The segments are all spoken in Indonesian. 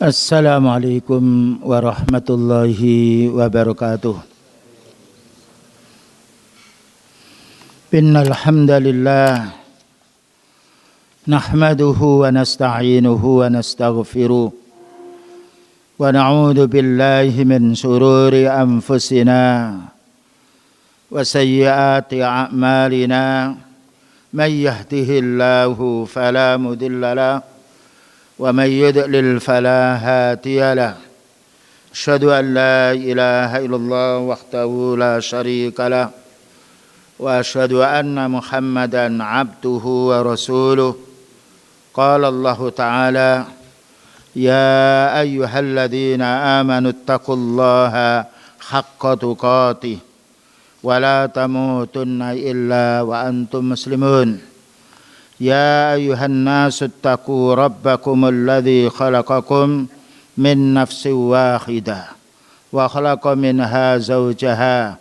Assalamualaikum warahmatullahi wabarakatuh. Innal hamdalillah nahmaduhu wa nasta'inuhu wa nastaghfiruh wa na'udzu billahi min shururi anfusina wa sayyiati a'malina may yahdihillahu fala mudilla lahu ومن يضلل فلا هادي له أشهد أن لا إله إلا الله وحده لا شريك له وأشهد أن محمدا عبده ورسوله قال الله تعالى يا أيها الذين آمنوا اتقوا الله حق تقاته ولا تموتن إلا وأنتم مسلمون يا أيها الناس اتقوا ربكم الذي خلقكم من نفس واحدة وخلق منها زوجها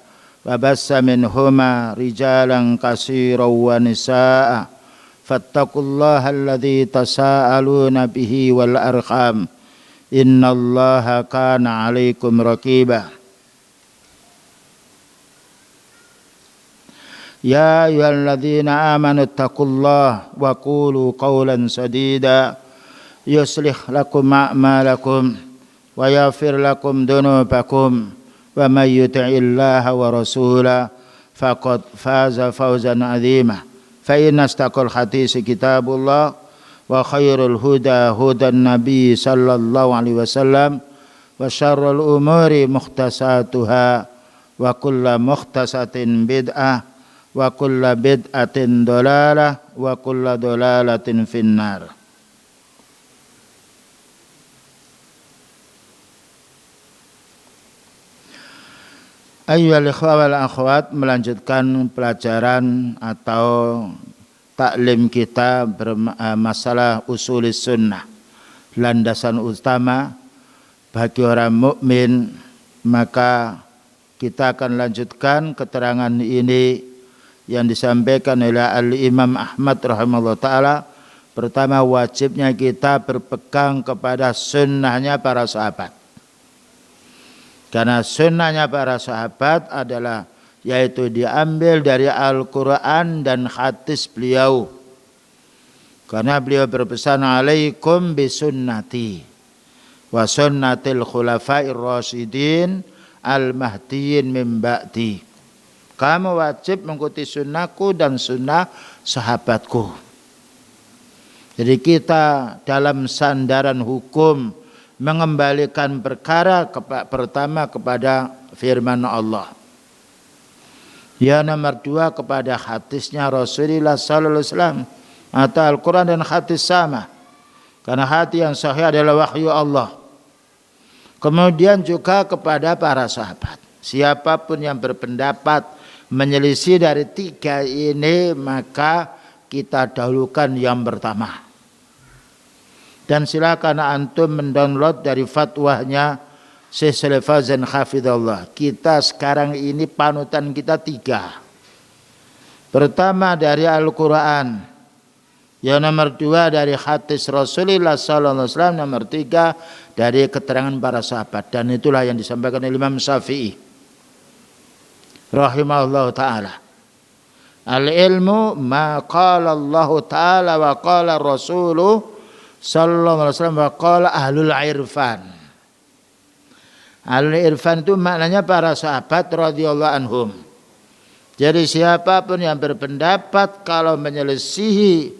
وبث منهما رجالا كثيرا ونساء فاتقوا الله الذي تساءلون به والأرحام إن الله كان عليكم رقيبا يا أيها الذين آمنوا اتقوا الله وقولوا قولا سديدا يصلح لكم أعمالكم ويغفر لكم ذنوبكم ومن يطع الله ورسوله فقد فاز فوزا عظيما فإن أصدق الحديث كتاب الله وخير الهدى هدى النبي صلى الله عليه وسلم وشر الأمور محدثاتها وكل محدثة بدعة wa kullu bid'atin dhalalah wa kullu dhalalatin finnar. Ayyuhal ikhwa wal akhwat, melanjutkan pelajaran atau taklim kita bermasalah usulis sunnah, landasan utama bagi orang mukmin. Maka kita akan lanjutkan keterangan ini yang disampaikan oleh Al-Imam Ahmad rahimahullah ta'ala. Pertama, wajibnya kita berpegang kepada sunnahnya para sahabat, karena sunnahnya para sahabat adalah yaitu diambil dari Al-Quran dan hadis beliau, karena beliau berpesan alaikum bisunnati wa sunnatil khulafair rasyidin al-mahdiyyin min ba'di. Kamu wajib mengikuti sunnahku dan sunnah sahabatku. Jadi kita dalam sandaran hukum mengembalikan perkara pertama kepada firman Allah. Yang nomor dua kepada hadisnya Rasulullah sallallahu alaihi wasallam atau Al-Quran dan hadis sama. Karena hadis yang sahih adalah wahyu Allah. Kemudian juga kepada para sahabat. Siapapun yang berpendapat menyelisih dari tiga ini, maka kita dahulukan yang pertama. Dan silakan antum mendownload dari fatwanya Syekh Shalih Fauzan hafizahullah. Kita sekarang ini panutan kita tiga. Pertama dari Al-Quran, yang nomor dua dari hadis Rasulullah SAW, nomor tiga dari keterangan para sahabat. Dan itulah yang disampaikan oleh Imam Syafi'i rahimahullah ta'ala. Al-ilmu ma qala Allah ta'ala wa qala Rasuluh sallallahu alaihi wasallam wa qala ahlul irfan. Ahlul irfan itu maknanya para sahabat radhiyallahu anhum. Jadi siapapun yang berpendapat kalau menyelisihi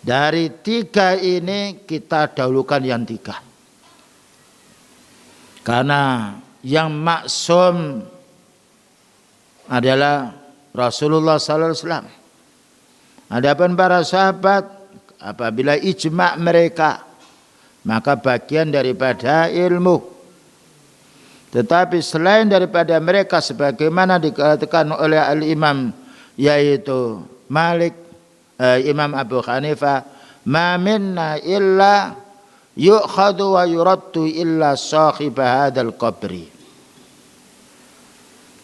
dari tiga ini, kita dahulukan yang tiga. Karena yang maksum adalah Rasulullah sallallahu alaihi wasallam. Adapun para sahabat, apabila ijma' mereka, maka bagian daripada ilmu. Tetapi selain daripada mereka, sebagaimana dikatakan oleh Al-Imam, yaitu Malik, Imam Abu Hanifah, ma minna illa yu'khadu wa yuraddu illa sahib hadzal qabri.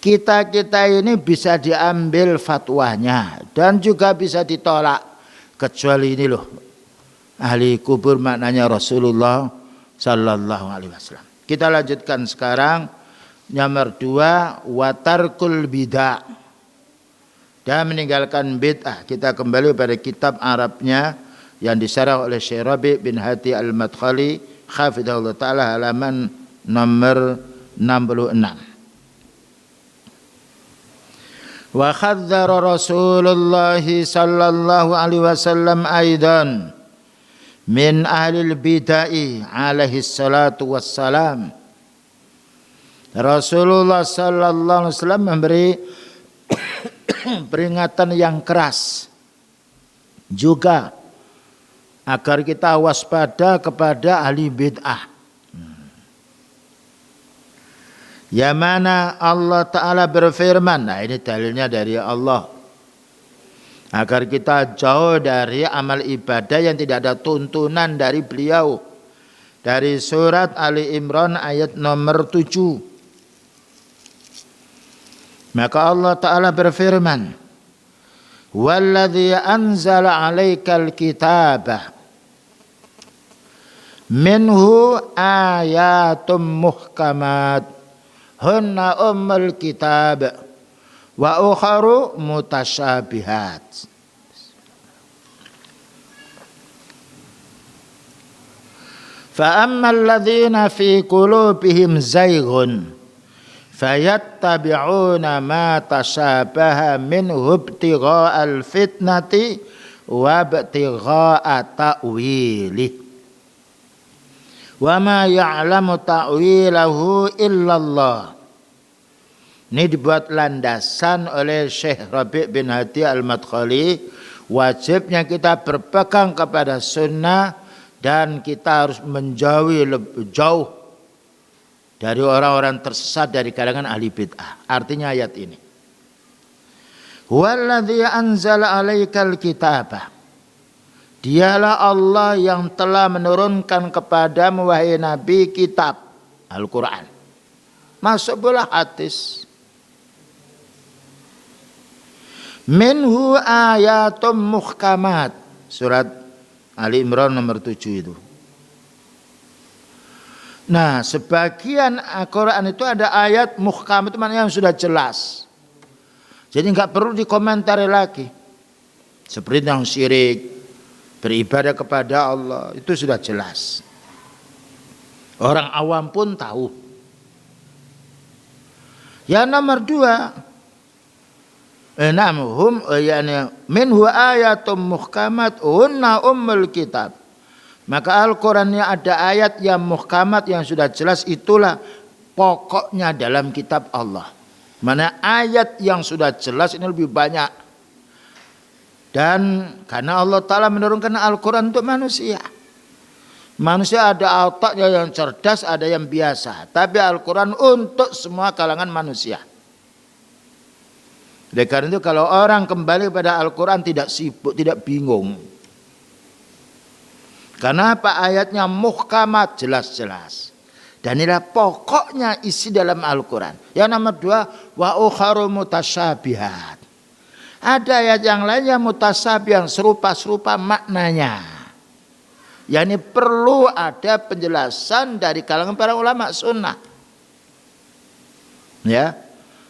Kita-kita ini bisa diambil fatwanya dan juga bisa ditolak, kecuali ini loh, ahli kubur maknanya Rasulullah sallallahu alaihi wasallam. Kita lanjutkan sekarang nomor 2, watarkul bid'ah, dan meninggalkan bid'ah. Kita kembali pada kitab Arabnya yang disyarah oleh Syekh Rabi' bin Hadi Al-Madkhali hafizahullah taala, halaman nomor 66. Wa khadzara Rasulullah sallallahu alaihi wasallam aidan min ahlil bid'ah alaihi salatu wassalam. Rasulullah sallallahu alaihi wasallam memberi peringatan yang keras juga agar kita waspada kepada ahli bid'ah. Ya mana Allah Ta'ala berfirman, nah ini dalilnya dari Allah, agar kita jauh dari amal ibadah yang tidak ada tuntunan dari beliau. Dari surat Ali Imran ayat nomor 7. Maka Allah Ta'ala berfirman, Walladhi anzala alaikal kitabah minhu ayatum muhkamat hunna ummul kitab wa ukharu mutasyabihat. Fa ammal ladzina fi qulubihim zayghun fayattabi'una ma tashabaha minhu ibtigha'al fitnati wa ibtigha'a ta'wilih wa ma ya'lamu ta'wilahu illallah. Ini dibuat landasan oleh Syekh Rabi' bin Hadi Al-Madkhali. Wajibnya kita berpegang kepada sunnah dan kita harus menjauhi lebih jauh dari orang-orang tersesat dari kalangan ahli bid'ah. Artinya ayat ini, Walladzi anzala alaikal kitabah, dialah Allah yang telah menurunkan kepadamu wahai Nabi kitab Al-Quran, masuk pula hadis. Minhu ayatum muhkamat, surat Ali Imran nomor 7 itu. Nah, sebagian Al-Quran itu ada ayat muhkam, itu maknanya yang sudah jelas, jadi nggak perlu dikomentari lagi. Seperti yang syirik, beribadah kepada Allah, itu sudah jelas, orang awam pun tahu. Yang nomor 2, enamhum yani minhu ayatum muhkamat hunna ummul kitab. Maka Al-Qurannya ada ayat yang muhkamat, yang sudah jelas, itulah pokoknya dalam kitab Allah. Mana ayat yang sudah jelas ini lebih banyak. Dan karena Allah Ta'ala menurunkan Al-Quran untuk manusia. Manusia ada otaknya yang cerdas, ada yang biasa. Tapi Al-Quran untuk semua kalangan manusia. Oleh karena itu kalau orang kembali pada Al-Quran tidak sibuk, tidak bingung. Karena apa? Ayatnya muhkamat, jelas-jelas. Dan inilah pokoknya isi dalam Al-Quran. Yang nomor 2, wa ukharu mutasyabihat. Ada ayat yang lain yang mutasyabih, yang serupa-serupa maknanya. Yani perlu ada penjelasan dari kalangan para ulama sunnah. Ya.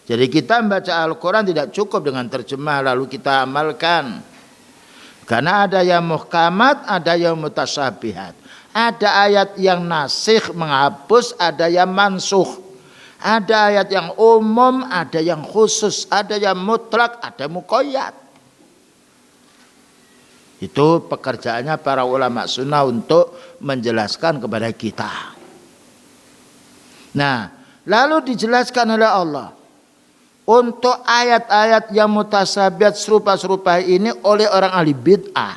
Jadi kita membaca Al-Quran tidak cukup dengan terjemah lalu kita amalkan. Karena ada yang muhkamat, ada yang mutasyabihat. Ada ayat yang nasikh menghapus, ada yang mansukh. Ada ayat yang umum, ada yang khusus, ada yang mutlak, ada muqayyad. Itu pekerjaannya para ulama sunnah untuk menjelaskan kepada kita. Nah, lalu dijelaskan oleh Allah untuk ayat-ayat yang mutasyabihat serupa-serupa ini oleh orang ahli bid'ah.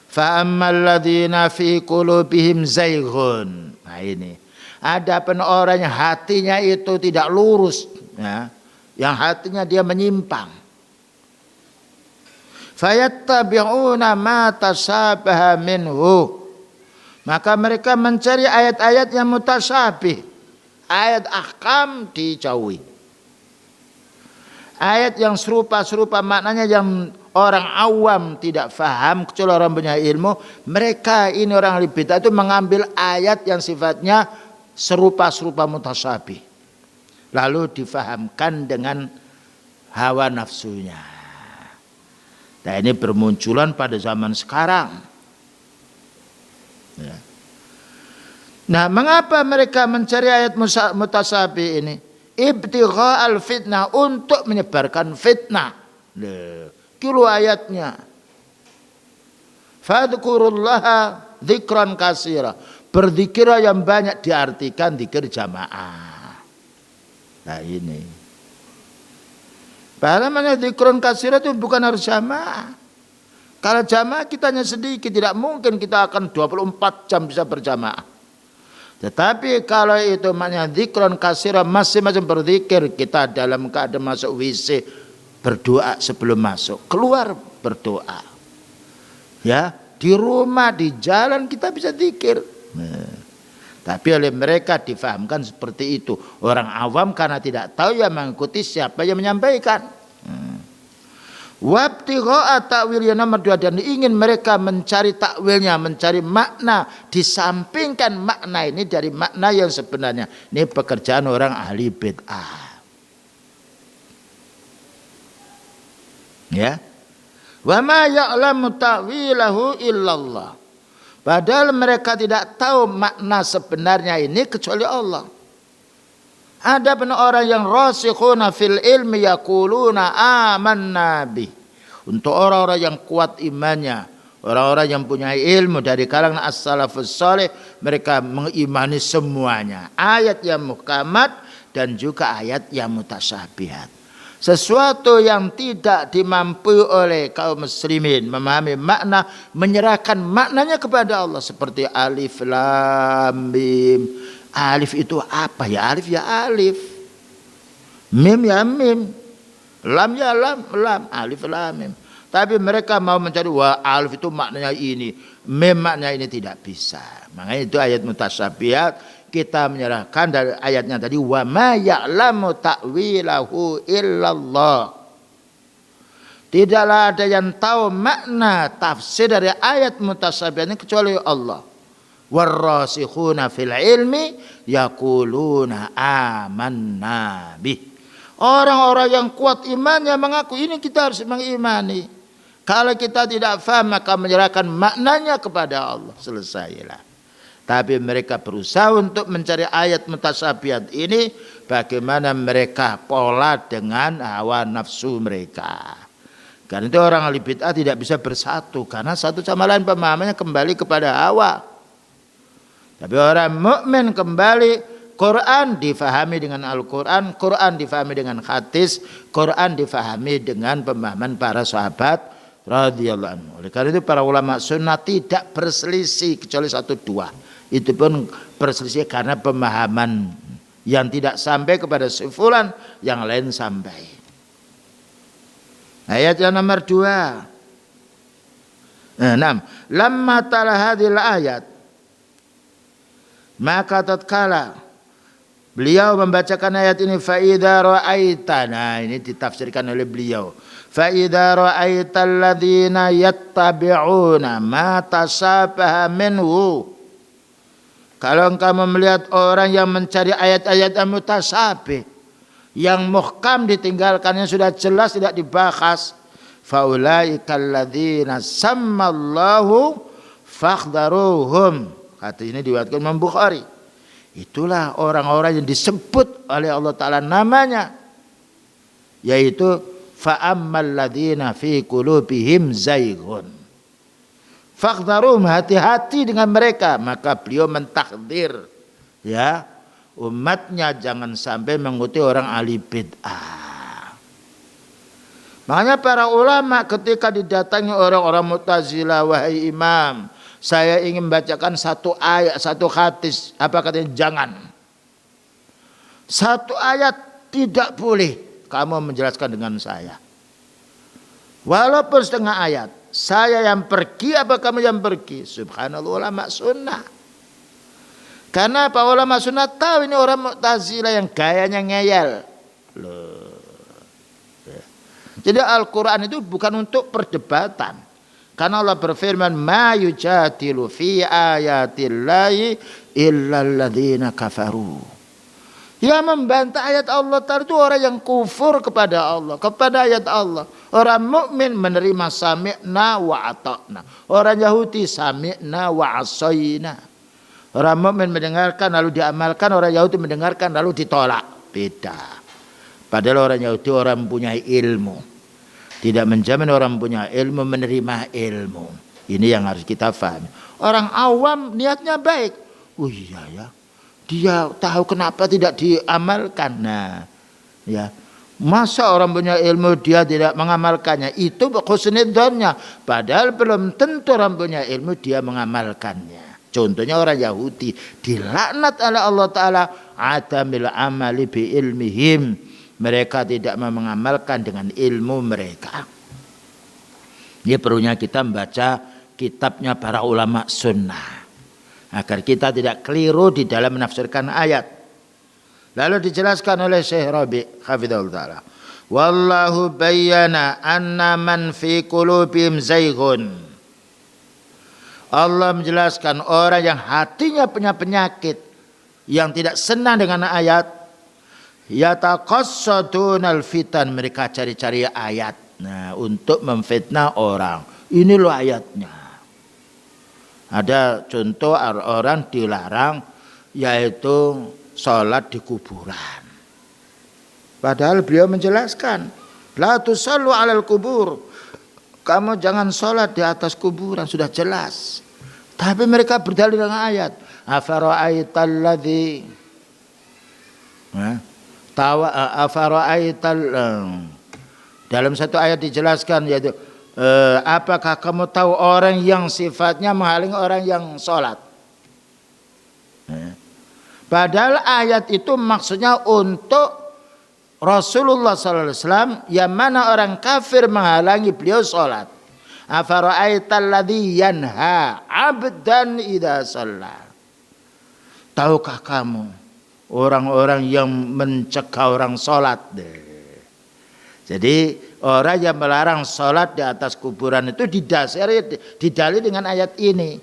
Fa ammal ladzina fi qulubihim zayghun. Nah ini. Adapun orang yang hatinya itu tidak lurus, ya, yang hatinya dia menyimpang. Fayattabi'una ma tashabaha minhu. Maka mereka mencari ayat-ayat yang mutasyabih. Ayat ahkam dijauhi. Ayat yang serupa-serupa maknanya yang orang awam tidak faham kecuali orang punya ilmu, mereka ini orang ahli bid'ah itu mengambil ayat yang sifatnya serupa-serupa mutasyabih lalu difahamkan dengan hawa nafsunya. Nah ini bermunculan pada zaman sekarang. Ya. Nah mengapa mereka mencari ayat mutasyabih ini? Ibtigha al-fitnah, untuk menyebarkan fitnah. Kilo ayatnya. Fadhkurullaha dzikran katsira. Berzikirlah yang banyak, diartikan zikir jamaah. Nah ini. Padahal mana dzikran katsira itu bukan harus jamaah. Kalau jamaah kita hanya sedikit, tidak mungkin kita akan 24 jam bisa berjamaah. Tetapi kalau itu maknanya dzikran katsira, masing-masing berzikir, kita dalam keadaan masuk WC berdoa sebelum masuk, keluar berdoa. Ya, di rumah, di jalan kita bisa zikir. Nah, tapi oleh mereka difahamkan seperti itu. Orang awam karena tidak tahu ya mengikuti siapa yang menyampaikan. Wabtigha ta'wil, yang nomor 2, dan ingin mereka mencari takwilnya, mencari makna, disampingkan makna ini dari makna yang sebenarnya. Ini pekerjaan orang ahli bid'ah. Ya. Wa ma ya'lamu ta'wilahu illallah. Padahal mereka tidak tahu makna sebenarnya ini kecuali Allah. Ada benar orang yang rasikhuna fil ilmi yaquluna amanna bih. Untuk orang-orang yang kuat imannya, orang-orang yang punya ilmu dari kalangan as-salafus saleh, mereka mengimani semuanya, ayat yang muhkamat dan juga ayat yang mutasyabihat. Sesuatu yang tidak dimampu oleh kaum muslimin memahami makna, menyerahkan maknanya kepada Allah, seperti alif lam mim. Alif itu apa ya? Alif ya alif, mim ya mim, lam ya lam, lam, alif lam mim. Tapi mereka mau mencari wah alif itu maknanya ini, mim maknanya ini, tidak bisa. Makanya itu ayat mutasyabihat, kita menyerahkan dari ayatnya tadi, wa ma ya'lamu ta'wilahu illallah. Tidaklah ada yang tahu makna tafsir dari ayat mutasyabihat ini kecuali Allah. Warrasikhuna fil ilmi yaquluna amanna bih. Orang-orang yang kuat imannya mengaku ini kita harus mengimani. Kalau kita tidak faham maka menyerahkan maknanya kepada Allah, selesailah. Tapi mereka berusaha untuk mencari ayat mutasyabihat ini, bagaimana mereka pola dengan hawa nafsu mereka. Karena itu orang ahli bid'ah tidak bisa bersatu, karena satu sama lain pemahamannya kembali kepada hawa. Tapi orang mukmin kembali, Quran difahami dengan Al-Quran, Quran difahami dengan hadis, Quran difahami dengan pemahaman para sahabat radhiyallahu anhu. Oleh karena itu para ulama sunnah tidak berselisih kecuali 1-2. Itu pun berselisih karena pemahaman yang tidak sampai kepada sifulan, yang lain sampai. Ayat yang nomor 2. 6. Lamma tala hadhil ayat, maka tatkala beliau membacakan ayat ini, fa idza ra'aita, nah ini ditafsirkan oleh beliau, fa idza ra'aital ladzina yattabi'una ma tashabaha minhu, kalau engkau melihat orang yang mencari ayat-ayat yang mutasyabih, yang muhkam ditinggalkan, yang sudah jelas tidak dibahas, fa ulaikal ladzina sammallahu fakhdharuhum. Kata ini diriwayatkan Imam Bukhari. Itulah orang-orang yang disebut oleh Allah Ta'ala namanya, yaitu fa'ammal ladzina fi qulubihim zaighun fakhdharum, hati-hati dengan mereka. Maka beliau mentakhdir ya umatnya jangan sampai mengikuti orang ahli bid'ah. Makanya para ulama ketika didatangi orang-orang Mu'tazilah, wahai imam, saya ingin membacakan satu ayat, satu hadis. Apa katanya? Jangan. Satu ayat tidak boleh kamu menjelaskan dengan saya. Walaupun setengah ayat. Saya yang pergi apa kamu yang pergi? Subhanallah, ulama sunnah. Karena apa? Ulama sunnah tahu ini orang Mu'tazilah yang gayanya ngeyel. Loh. Jadi Al-Quran itu bukan untuk perdebatan. Karena Allah berfirman, ma yujadilu fi ayatillahi illa alladzina kafaru. Yang membantah ayat Allah Ta'ala itu orang yang kufur kepada Allah, kepada ayat Allah. Orang mukmin menerima sami'na wa ata'na. Orang Yahudi sami'na wa asayna. Orang mukmin mendengarkan lalu diamalkan, orang Yahudi mendengarkan lalu ditolak. Beda. Padahal orang Yahudi orang mempunyai ilmu. Tidak menjamin orang punya ilmu menerima ilmu. Ini yang harus kita pahami. Orang awam niatnya baik. Oh iya ya. Dia tahu kenapa tidak diamalkan. Nah, ya. Masa orang punya ilmu dia tidak mengamalkannya? Itu husnudzonnya. Padahal belum tentu orang punya ilmu dia mengamalkannya. Contohnya orang Yahudi dilaknat oleh Allah Ta'ala. Adamil amali bi ilmihim. Mereka tidak mengamalkan dengan ilmu mereka. Ini perlunya kita membaca kitabnya para ulama sunnah. Agar kita tidak keliru di dalam menafsirkan ayat. Lalu dijelaskan oleh Syekh Rabi' hafizahullah ta'ala. Wallahu bayyana anna man fi qulubihim zayghun. Allah menjelaskan orang yang hatinya punya penyakit. Yang tidak senang dengan ayat. Yataqassadunal fitan, mereka cari-cari ayat untuk memfitnah orang. Ini loh ayatnya. Ada contoh orang dilarang yaitu sholat di kuburan. Padahal beliau menjelaskan, la tusallu alal kubur. Kamu jangan sholat di atas kuburan, sudah jelas. Tapi mereka berdalil dengan ayat. Afara'aital ladzi dalam satu ayat dijelaskan yaitu apakah kamu tahu orang yang sifatnya menghalangi orang yang sholat. Padahal ayat itu maksudnya untuk Rasulullah SAW yang mana orang kafir menghalangi beliau sholat. Afara'aital ladzi yanha 'abdan idza shalla. Tahukah kamu orang-orang yang mencegah orang sholat. Jadi orang yang melarang sholat di atas kuburan itu didalil dengan ayat ini.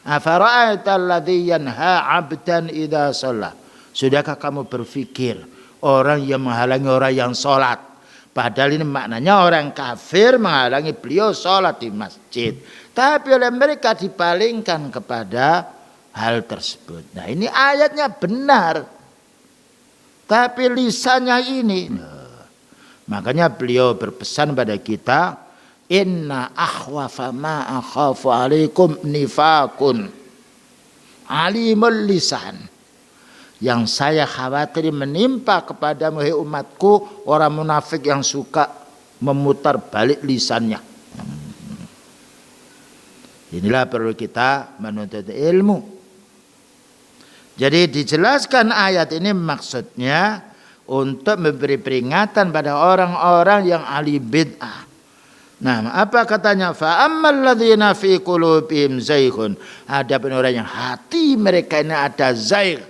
Afara'aital ladzi yanha 'abdan idza shalla. Sudahkah kamu berpikir orang yang menghalangi orang yang sholat? Padahal ini maknanya orang kafir menghalangi beliau sholat di masjid. Tapi oleh mereka dipalingkan kepada hal tersebut. Nah ini ayatnya benar. Tapi lisannya ini. Makanya beliau berpesan pada kita. Inna akhwafa ma akhafu alaikum nifakun. Alimul lisan. Yang saya khawatir menimpa kepadamu hai umatku. Orang munafik yang suka memutar balik lisannya. Inilah perlu kita menuntut ilmu. Jadi dijelaskan ayat ini maksudnya untuk memberi peringatan pada orang-orang yang ahli bid'ah. Nah, apa katanya? Fa ammal ladzina fi qulubihim zayghun. Ada orang yang hati mereka ini ada zaigh.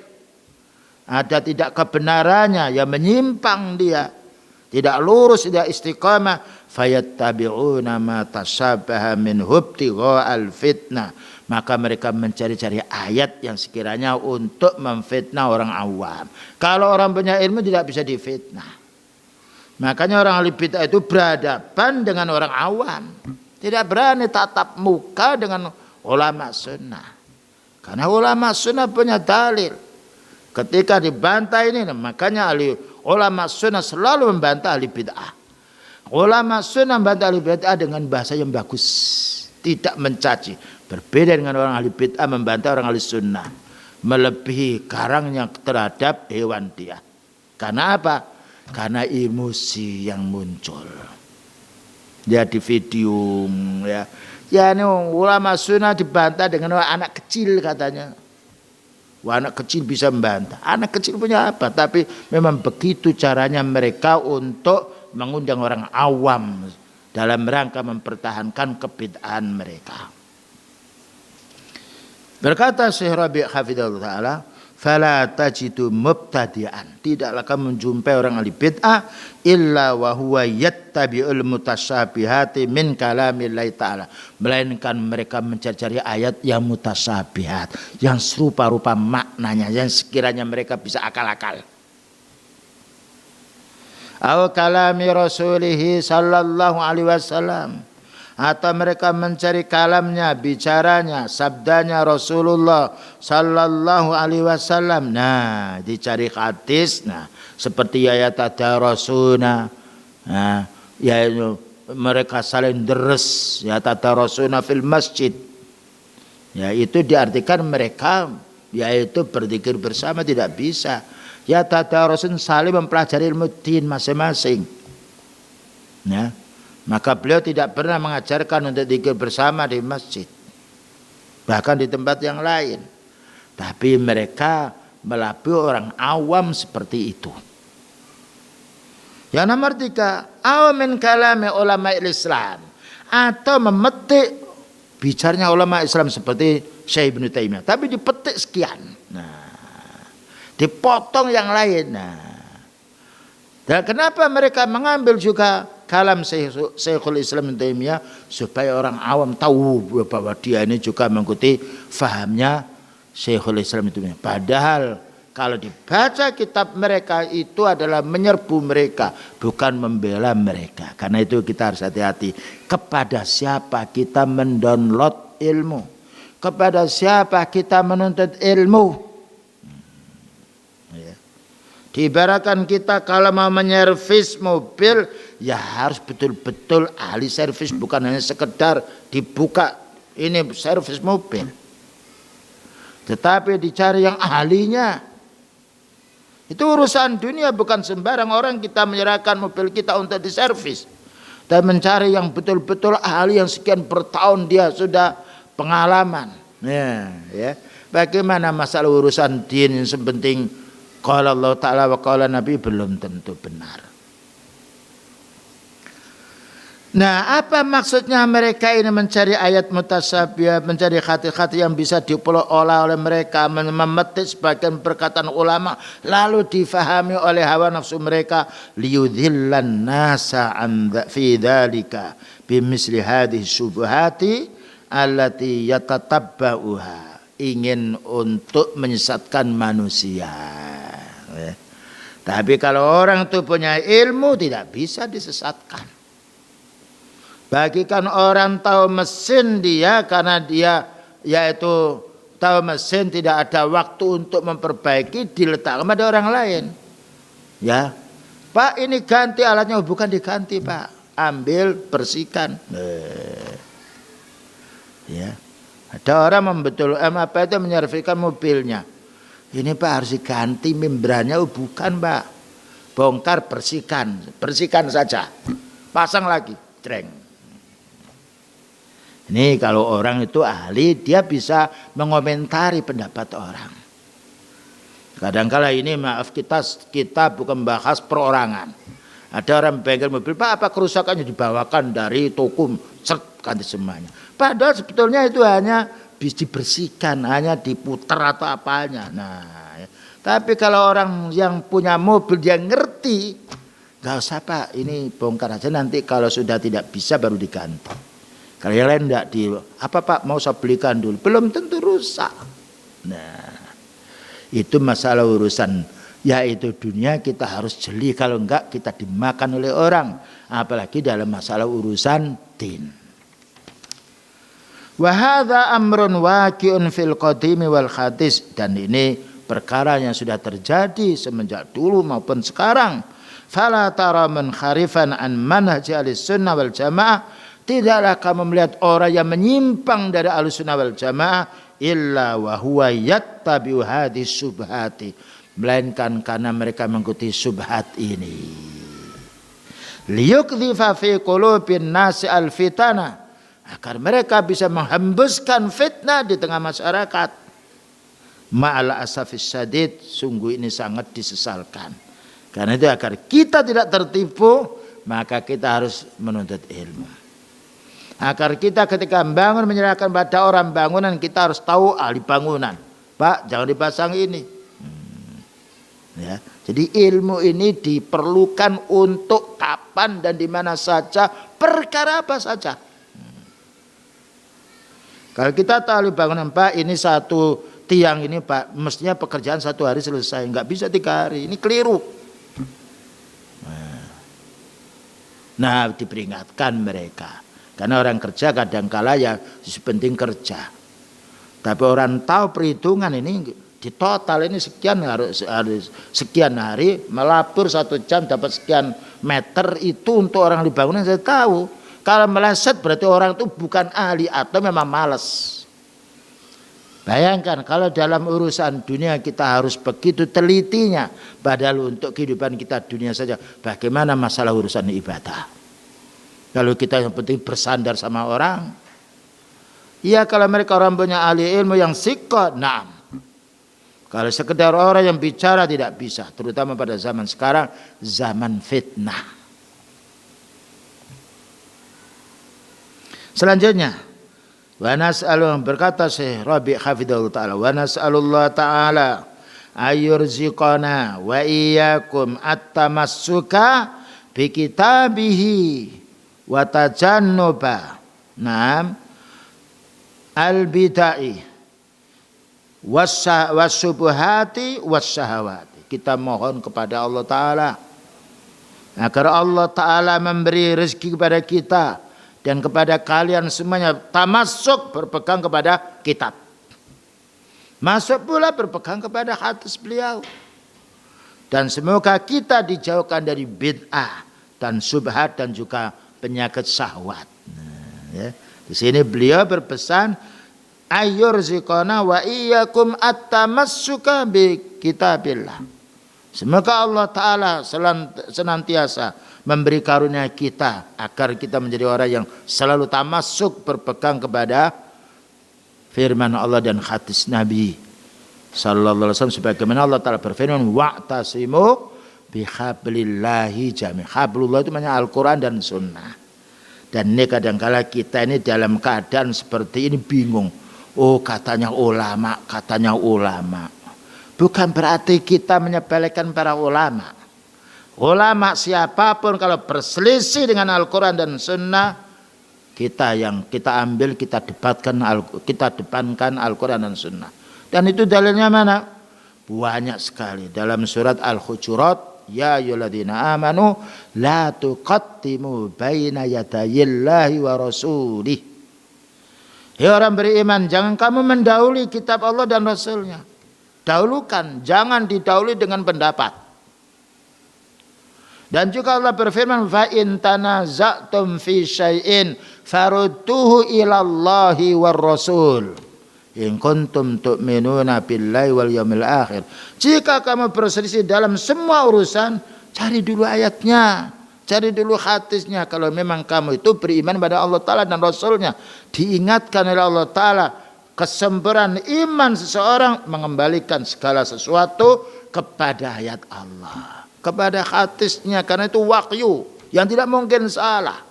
Ada tidak kebenarannya, yang menyimpang dia. Tidak lurus, tidak istiqamah. Fayattabi'una ma tasabbaha min ibtigha'al fitnah. Maka mereka mencari-cari ayat yang sekiranya untuk memfitnah orang awam. Kalau orang punya ilmu tidak bisa difitnah. Makanya orang ahli bid'ah itu berhadapan dengan orang awam. Tidak berani tatap muka dengan ulama sunnah. Karena ulama sunnah punya dalil. Ketika dibantah ini, makanya ulama sunnah selalu membantah ahli bid'ah. Ulama sunnah membantah ahli bid'ah dengan bahasa yang bagus. Tidak mencaci. Berbeda dengan orang ahli bid'ah membantah orang ahli sunnah. Melebihi karangnya terhadap hewan dia. Karena apa? Karena emosi yang muncul. Dia di video ya. Ya ini ulama sunnah dibantah dengan anak kecil katanya. Wah, anak kecil bisa membantah. Anak kecil punya apa? Tapi memang begitu caranya mereka untuk mengundang orang awam dalam rangka mempertahankan kebid'ahan mereka. Berkata Syekh Rabi' hafizahullah ta'ala, fala tajidu mubtadi'an, tidaklah kamu menjumpai orang ahli bid'ah illa wa huwa yattabi'ul mutasyabihati min kalamillahi ta'ala, melainkan mereka mencari ayat yang mutasyabihat, yang serupa-rupa maknanya, yang sekiranya mereka bisa akal-akal. Aw kalami rasulihi sallallahu alaihi wasallam, atau mereka mencari kalamnya, bicaranya, sabdanya Rasulullah sallallahu alaihi wasallam. Nah, dicari hadis, nah seperti ayat tadarasuna, nah yaitu mereka saling deres, ya tadarasuna fil masjid, ya itu diartikan mereka yaitu berzikir bersama, tidak bisa. Ya tadarasun saling mempelajari ilmu din masing-masing. Ya. Maka beliau tidak pernah mengajarkan untuk zikir bersama di masjid, bahkan di tempat yang lain. Tapi mereka melabui orang awam seperti itu. Yang nomor 3, aw min kalami ulama Islam, atau memetik bicaranya ulama Islam seperti Syekh Ibnu Taimiyah, tapi dipetik sekian. Nah, dipotong yang lain. Nah, dan kenapa mereka mengambil juga kalam Syekhul Islam Ibnu Taimiyah? Supaya orang awam tahu bahwa dia ini juga mengikuti fahamnya Syekhul Islam Ibnu Taimiyah. Padahal kalau dibaca kitab mereka itu adalah menyerbu mereka, bukan membela mereka. Karena itu kita harus hati-hati kepada siapa kita mendownload ilmu, kepada siapa kita menuntut ilmu. Diibaratkan kita kalau mau menyervis mobil, ya harus betul-betul ahli servis, bukan hanya sekedar dibuka ini servis mobil, tetapi dicari yang ahlinya. Itu urusan dunia, bukan sembarang orang kita menyerahkan mobil kita untuk diservis, dan mencari yang betul-betul ahli yang sekian bertahun dia sudah pengalaman. Ya. Bagaimana masalah urusan din yang sepenting qala Allah Ta'ala wa qala Nabi belum tentu benar. Nah, apa maksudnya mereka ini mencari ayat mutasyabih, mencari hati-hati yang bisa diolah oleh mereka, memetik sebagian perkataan ulama lalu difahami oleh hawa nafsu mereka, liyudhillan nasa an fi dzalika bimisli hadhihi syubhati allati yatatabbauha, ingin untuk menyesatkan manusia. Tapi kalau orang itu punya ilmu tidak bisa disesatkan. Bagikan orang tahu mesin dia, karena dia yaitu tahu mesin tidak ada waktu untuk memperbaiki, diletakkan pada orang lain. Ya, Pak ini ganti alatnya, bukan diganti Pak, ambil bersihkan. Ya, ada orang menyerviskan mobilnya. Ini Pak harus diganti membrannya, bukan Pak, bongkar bersihkan saja, pasang lagi, treng. Ini kalau orang itu ahli, dia bisa mengomentari pendapat orang. Kadang-kala ini maaf kita bukan bahas perorangan. Ada orang bengkel mobil, Pak apa kerusakannya, dibawakan dari toko, ganti semuanya. Padahal sebetulnya itu hanya bisa dibersihkan, hanya diputar atau apanya. Nah, ya. Tapi kalau orang yang punya mobil dia ngerti, nggak usah Pak, ini bongkar aja, nanti kalau sudah tidak bisa baru diganti. Kalau yang lain enggak apa Pak mau saya belikan dulu, belum tentu rusak. Nah, itu masalah urusan yaitu dunia, kita harus jeli, kalau enggak kita dimakan oleh orang, apalagi dalam masalah urusan din. Wa hadza amrun waqi'un fil qadimi wal hadis, dan ini perkara yang sudah terjadi semenjak dulu maupun sekarang. Fala tara munharifan an manhaj ahlussunnah wal jamaah, tidaklah kamu melihat orang yang menyimpang dari ahlussunnah wal jamaah illa wa huwa yattabi'u hadhihi syubhati, melainkan karena mereka mengikuti syubhat ini. Liyukdhifa fi qulubin nasi al-fitana, agar mereka bisa menghembuskan fitnah di tengah masyarakat. Ma'al asafis syadid, sungguh ini sangat disesalkan. Karena itu agar kita tidak tertipu, maka kita harus menuntut ilmu. Agar kita ketika membangun, menyerahkan pada orang bangunan, kita harus tahu ahli bangunan. Pak jangan dipasang ini. Ya, jadi ilmu ini diperlukan untuk kapan dan di mana saja, perkara apa saja. Kalau kita tahu bangunan Pak, ini satu tiang ini Pak, mestinya pekerjaan 1 hari selesai, nggak bisa 3 hari, ini keliru. Nah, diperingatkan mereka, karena orang kerja kadangkala ya penting kerja, tapi orang tahu perhitungan ini. Di total ini sekian harus sekian hari melapur 1 jam dapat sekian meter, itu untuk orang di bangunan saya tahu. Kalau meleset berarti orang itu bukan ahli atau memang malas. Bayangkan kalau dalam urusan dunia kita harus begitu telitinya, padahal untuk kehidupan kita dunia saja, bagaimana masalah urusan ibadah? Kalau kita yang penting bersandar sama orang, ya kalau mereka orang punya ahli ilmu yang sikot, nah. Kalau sekedar orang yang bicara tidak bisa, terutama pada zaman sekarang, zaman fitnah. Selanjutnya, wa nas'alu, berkata Syekh Rabi' hafidhahullah ta'ala, wa nas'alullah ta'ala ayurziqana wa iyyakum at-tamassuka bi kitabihi wa tajannuba al-bid'ah wasyubuhati wasyahawati. Kita mohon kepada Allah Ta'ala agar Allah Ta'ala memberi rezeki kepada kita dan kepada kalian semuanya tamassuk, berpegang kepada kitab, masuk pula berpegang kepada hadis beliau, dan semoga kita dijauhkan dari bid'ah dan syubhat dan juga penyakit syahwat. Ya. Di sini beliau berpesan ayyurziqana wa iyyakum at-tamassuka bi kitabillah. Semoga Allah Ta'ala senantiasa memberi karunia kita agar kita menjadi orang yang selalu tamassuk, berpegang kepada firman Allah dan hadis Nabi sallallahu alaihi wasallam, sebagaimana Allah Ta'ala berfirman wa'tasimu bihablillahi jami'. Hablullah itu maknanya Al-Quran dan Sunnah. Dan ini kadangkala kita ini dalam keadaan seperti ini bingung. Oh katanya ulama, katanya ulama. Bukan berarti kita menyepelekan para ulama. Ulama siapapun kalau berselisih dengan Al-Quran dan Sunnah, kita yang kita ambil, kita depankan Al-Quran dan Sunnah. Dan itu dalilnya mana? Banyak sekali. Dalam surat Al-Hujurat, ya ayyuhalladzina amanu la tuqaddimu baina yadayillahi wa rasulih. Ya orang beriman, jangan kamu mendahului kitab Allah dan Rasulnya. Dahulukan, jangan didahului dengan pendapat. Dan juga Allah berfirman, fa in tanaza'tum fi syai'in farudduhu ilallahi war rasul in kuntum tu'minuna billahi wal yaumil akhir. Jika kamu berselisih dalam semua urusan, cari dulu ayatnya, cari dulu hadisnya. Kalau memang kamu itu beriman pada Allah Ta'ala dan Rasulnya, diingatkan oleh Allah Ta'ala kesempurnaan iman seseorang mengembalikan segala sesuatu kepada ayat Allah, kepada hadisnya, karena itu wahyu yang tidak mungkin salah.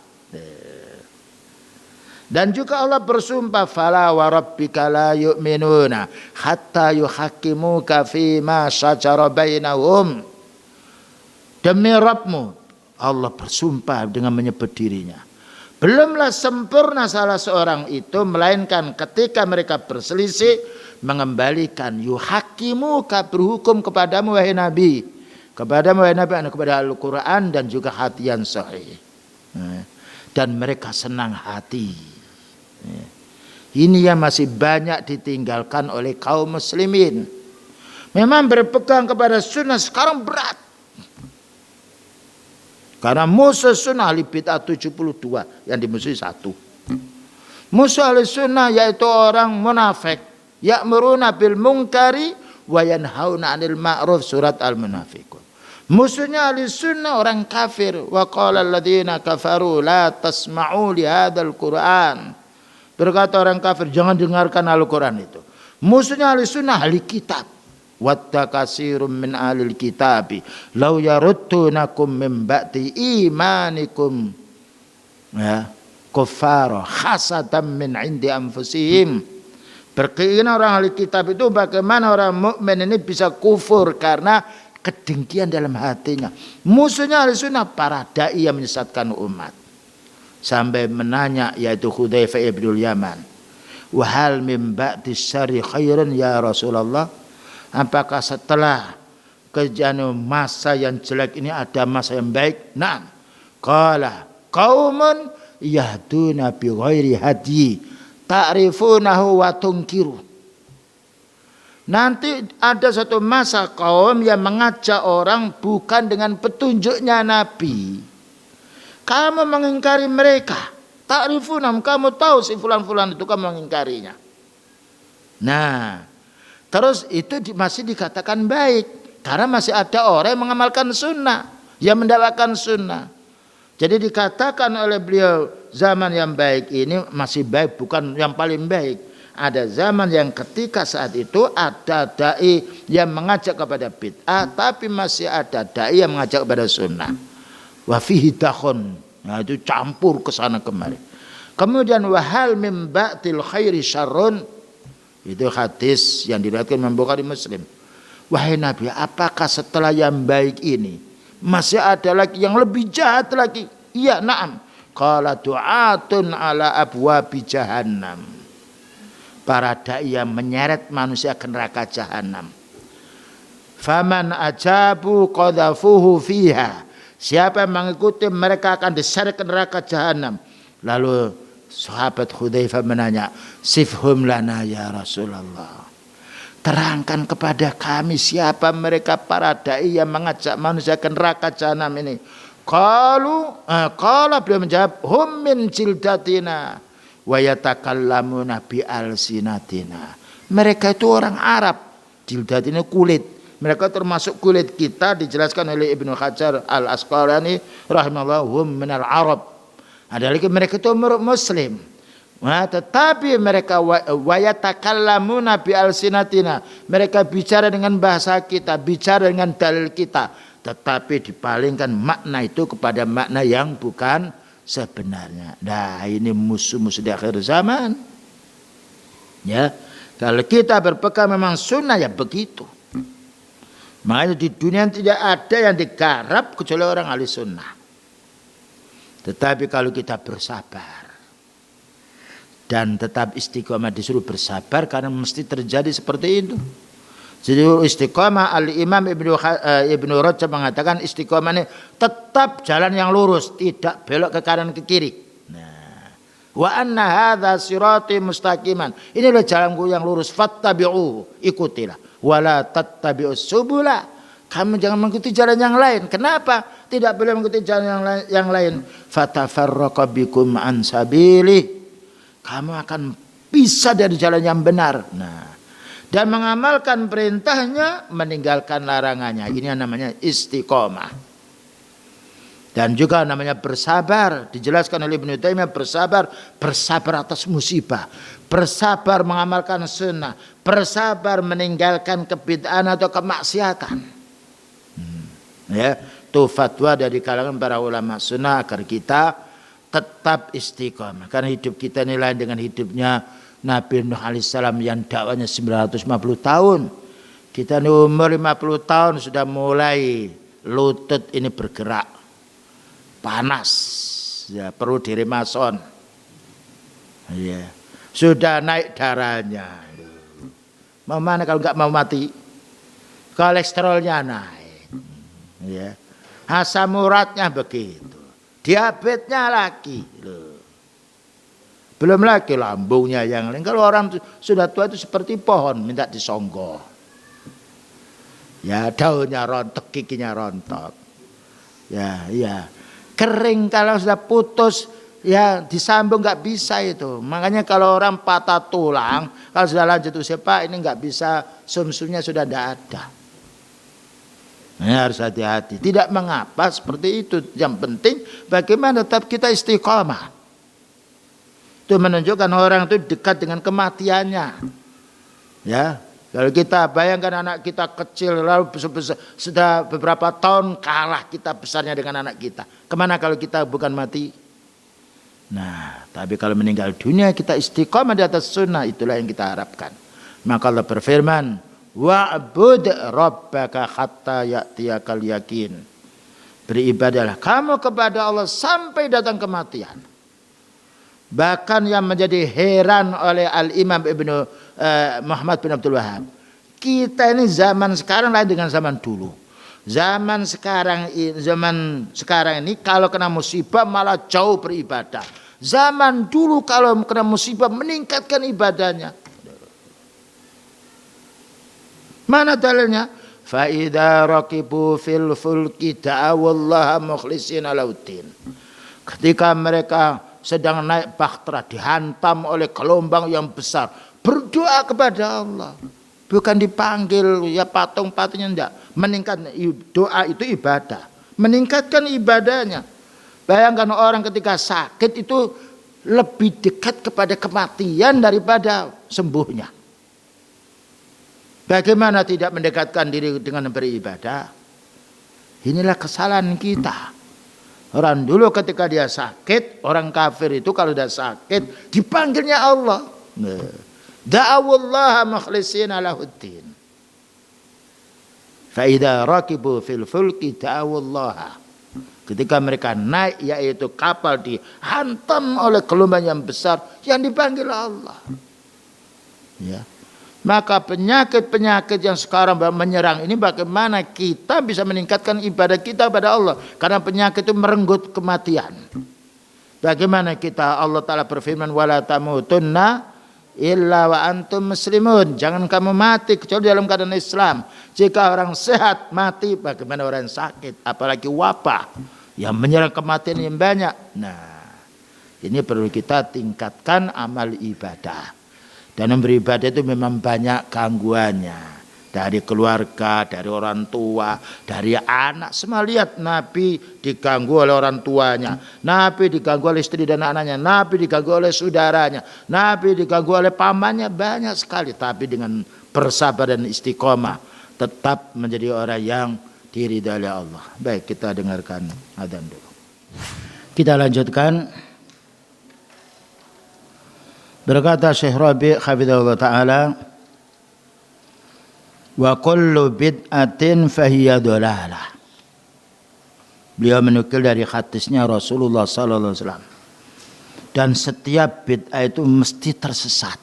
Dan juga Allah bersumpah, fala wa rabbika la yu'minuna hatta yuhaqqimuka fima syajara bainahum. Demi Rabbmu, Allah bersumpah dengan menyebut dirinya, belumlah sempurna salah seorang itu melainkan ketika mereka berselisih mengembalikan yuhakimuka, berhukum kepadamu wahai Nabi, kepadamu wahai Nabi, kepada Al-Quran dan juga hati yang sahih. Dan mereka senang hati. Ini yang masih banyak ditinggalkan oleh kaum muslimin. Memang berpegang kepada sunnah sekarang berat. Karena musuh sunnah ahli bid'ah 72, yang dimusuhi 1. Musuh ahli sunnah yaitu orang munafik, ya'muruna bil munkari wa yanhauna 'anil ma'ruf, surat Al-Munafiqun. Musuhnya ahli sunnah orang kafir, wa qala alladziina kafaru la tasma'u li hadzal Qur'an. Berkata orang kafir, jangan dengarkan Al-Qur'an itu. Musuhnya ahli sunnah ahli kitab. Wadda kasirum min alil kitabi law yaruddunakum min ba'di imanikum ya kuffara hasadam min indi anfusihim. Berkeinginan orang ahli kitab itu bagaimana orang mukmin ini bisa kufur karena kedengkian dalam hatinya. Musuhnya ahli sunnah para dai yang menyesatkan umat. Sampai menanya yaitu Hudzaifah ibnul Yaman, wa hal min ba'di syarri khairun ya Rasulullah? Apakah setelah kejadian masa yang jelek ini ada masa yang baik? Naam. Qala qaumun yahduna bi ghairi hadi ta'rifunahu wa tunkiru. Nanti ada satu masa kaum yang mengajak orang bukan dengan petunjuknya Nabi. Kamu mengingkari mereka. Ta'rifunam, kamu tahu si fulan-fulan itu, kamu mengingkarinya. Nah, terus itu masih dikatakan baik. Karena masih ada orang yang mengamalkan sunnah, yang mendakwakan sunnah. Jadi dikatakan oleh beliau zaman yang baik ini masih baik, bukan yang paling baik. Ada zaman yang ketika saat itu ada dai yang mengajak kepada bid'ah, tapi masih ada dai yang mengajak kepada sunnah. Wa fihi dakhun, nah itu campur ke sana kemari. Kemudian wahal mim ba'dil khairi syarrun, itu hadis yang diriwayatkan Imam Bukhari Muslim. Wahai Nabi, apakah setelah yang baik ini masih ada lagi yang lebih jahat lagi? Iya, na'am. Qala du'atun ala abwabi jahannam. Para dai yang menyeret manusia ke neraka jahanam. Faman ajabu qadhafuhu fiha. Siapa yang mengikuti mereka akan diseret ke neraka jahanam. Lalu sahabat Hudzaifah menanya, sifhum lana ya Rasulullah. Terangkan kepada kami siapa mereka para dai yang mengajak manusia ke neraka jahanam ini. Qala beliau menjawab, hum min jildatina wa yatakallamuna bi alsinatina. Mereka itu orang Arab. Jildatina kulit. Mereka termasuk kulit kita, dijelaskan oleh Ibnu Hajar Al-Asqalani rahimahullah, hum minal Arab. Ada lagi mereka itu muslim. Nah, tetapi mereka wayatakallamuna bi alsinatina. Mereka bicara dengan bahasa kita, bicara dengan dalil kita, tetapi dipalingkan makna itu kepada makna yang bukan sebenarnya. Nah, ini musuh-musuh di akhir zaman. Ya, kalau kita berpegang memang sunnah ya begitu. Makanya di dunia tidak ada yang digarap kecuali orang ahli sunnah. Tetapi kalau kita bersabar dan tetap istiqomah, disuruh bersabar karena mesti terjadi seperti itu. Jadi istiqomah, Al-Imam Ibnu Rajab mengatakan istiqomah ini tetap jalan yang lurus, tidak belok ke kanan ke kiri. Nah, wa anna hadza sirati mustaqiman. Ini adalah jalanku yang lurus, fattabi'uhu, ikutilah. Wala tattabi'us subula. Kamu jangan mengikuti jalan yang lain. Kenapa? Tidak boleh mengikuti jalan yang lain. Fatafarraqa bikum an sabili. Kamu akan pisah dari jalan yang benar. Nah, dan mengamalkan perintahnya, meninggalkan larangannya. Ini yang namanya istiqomah. Dan juga namanya bersabar. Dijelaskan oleh Ibnu Taimiyah, bersabar atas musibah, bersabar mengamalkan sunnah, bersabar meninggalkan kebid'ahan atau kemaksiatan. Ya, itu fatwa dari kalangan para ulama sunnah agar kita tetap istiqomah. Karena hidup kita ini lain dengan hidupnya Nabi Nuh alaihissalam yang dakwanya 950 tahun. Kita ini umur 50 tahun sudah mulai lutut ini bergerak, panas, ya perlu diremason. Ya, sudah naik darahnya. Mau mana kalau nggak mau mati? Kolesterolnya naik. Ya, asam uratnya begitu. Diabetesnya lagi. Belum lagi lambungnya yang lain. Kalau orang sudah tua itu seperti pohon minta disonggo. Ya, daunnya rontok, giginya rontok. Ya, iya. Kering kalau sudah putus, ya disambung nggak bisa itu. Makanya kalau orang patah tulang, kalau sudah lanjut usia Pak, ini nggak bisa, sumsumnya sudah tidak ada. Nah, harus hati-hati. Tidak mengapa seperti itu. Yang penting bagaimana tetap kita istiqomah. Itu menunjukkan orang itu dekat dengan kematiannya. Ya, kalau kita bayangkan anak kita kecil lalu sudah beberapa tahun kalah kita besarnya dengan anak kita. Kemana kalau kita bukan mati? Nah, tapi kalau meninggal dunia kita istiqomah di atas sunnah, itulah yang kita harapkan. Maka Allah berfirman, wa'bud rabbaka hatta ya'tiyakal yakin. Beribadahlah kamu kepada Allah sampai datang kematian. Bahkan yang menjadi heran oleh Al-Imam Muhammad bin Abdul Wahab, kita ini zaman sekarang lain dengan zaman dulu. Zaman sekarang ini kalau kena musibah malah jauh beribadah. Zaman dulu kalau kena musibah meningkatkan ibadahnya. Mana dalilnya? Fa idza raqibu fil fulki da'awallaha mukhlishina lauddin. Ketika mereka sedang naik bahtera dihantam oleh gelombang yang besar, berdoa kepada Allah. Bukan dipanggil ya patung-patungnya, enggak. Meningkatkan doa itu ibadah. Meningkatkan ibadahnya. Bayangkan orang ketika sakit itu lebih dekat kepada kematian daripada sembuhnya. Bagaimana tidak mendekatkan diri dengan beribadah? Inilah kesalahan kita. Orang dulu ketika dia sakit, orang kafir itu kalau sudah sakit dipanggilnya Allah. Da'awallaha mukhlishina lahuddin. Fa idza raqibu fil fulki da'awallaha. Ketika mereka naik yaitu kapal dihantam oleh gelombang yang besar yang dipanggil Allah. Ya. Maka penyakit-penyakit yang sekarang menyerang ini bagaimana kita bisa meningkatkan ibadah kita pada Allah. Karena penyakit itu merenggut kematian. Bagaimana kita, Allah Ta'ala berfirman, wala tamutunna illa wa antum muslimun. Jangan kamu mati kecuali dalam keadaan Islam. Jika orang sehat mati, bagaimana orang sakit? Apalagi wabah yang menyerang kematian yang banyak. Nah, ini perlu kita tingkatkan amal ibadah. Dan beribadah itu memang banyak gangguannya. Dari keluarga, dari orang tua, dari anak. Semua lihat Nabi diganggu oleh orang tuanya. Nabi diganggu oleh istri dan anaknya. Nabi diganggu oleh saudaranya. Nabi diganggu oleh pamannya. Banyak sekali. Tapi dengan bersabar dan istiqomah. Tetap menjadi orang yang diridhai oleh Allah. Baik, kita dengarkan adzan dulu. Kita lanjutkan. Berkata Syekh Rabi' hafizahullah ta'ala, wa kullu bid'atin fahiya dhalalah. Beliau menukil dari hadisnya Rasulullah sallallahu alaihi wasallam. Dan setiap bid'ah itu mesti tersesat.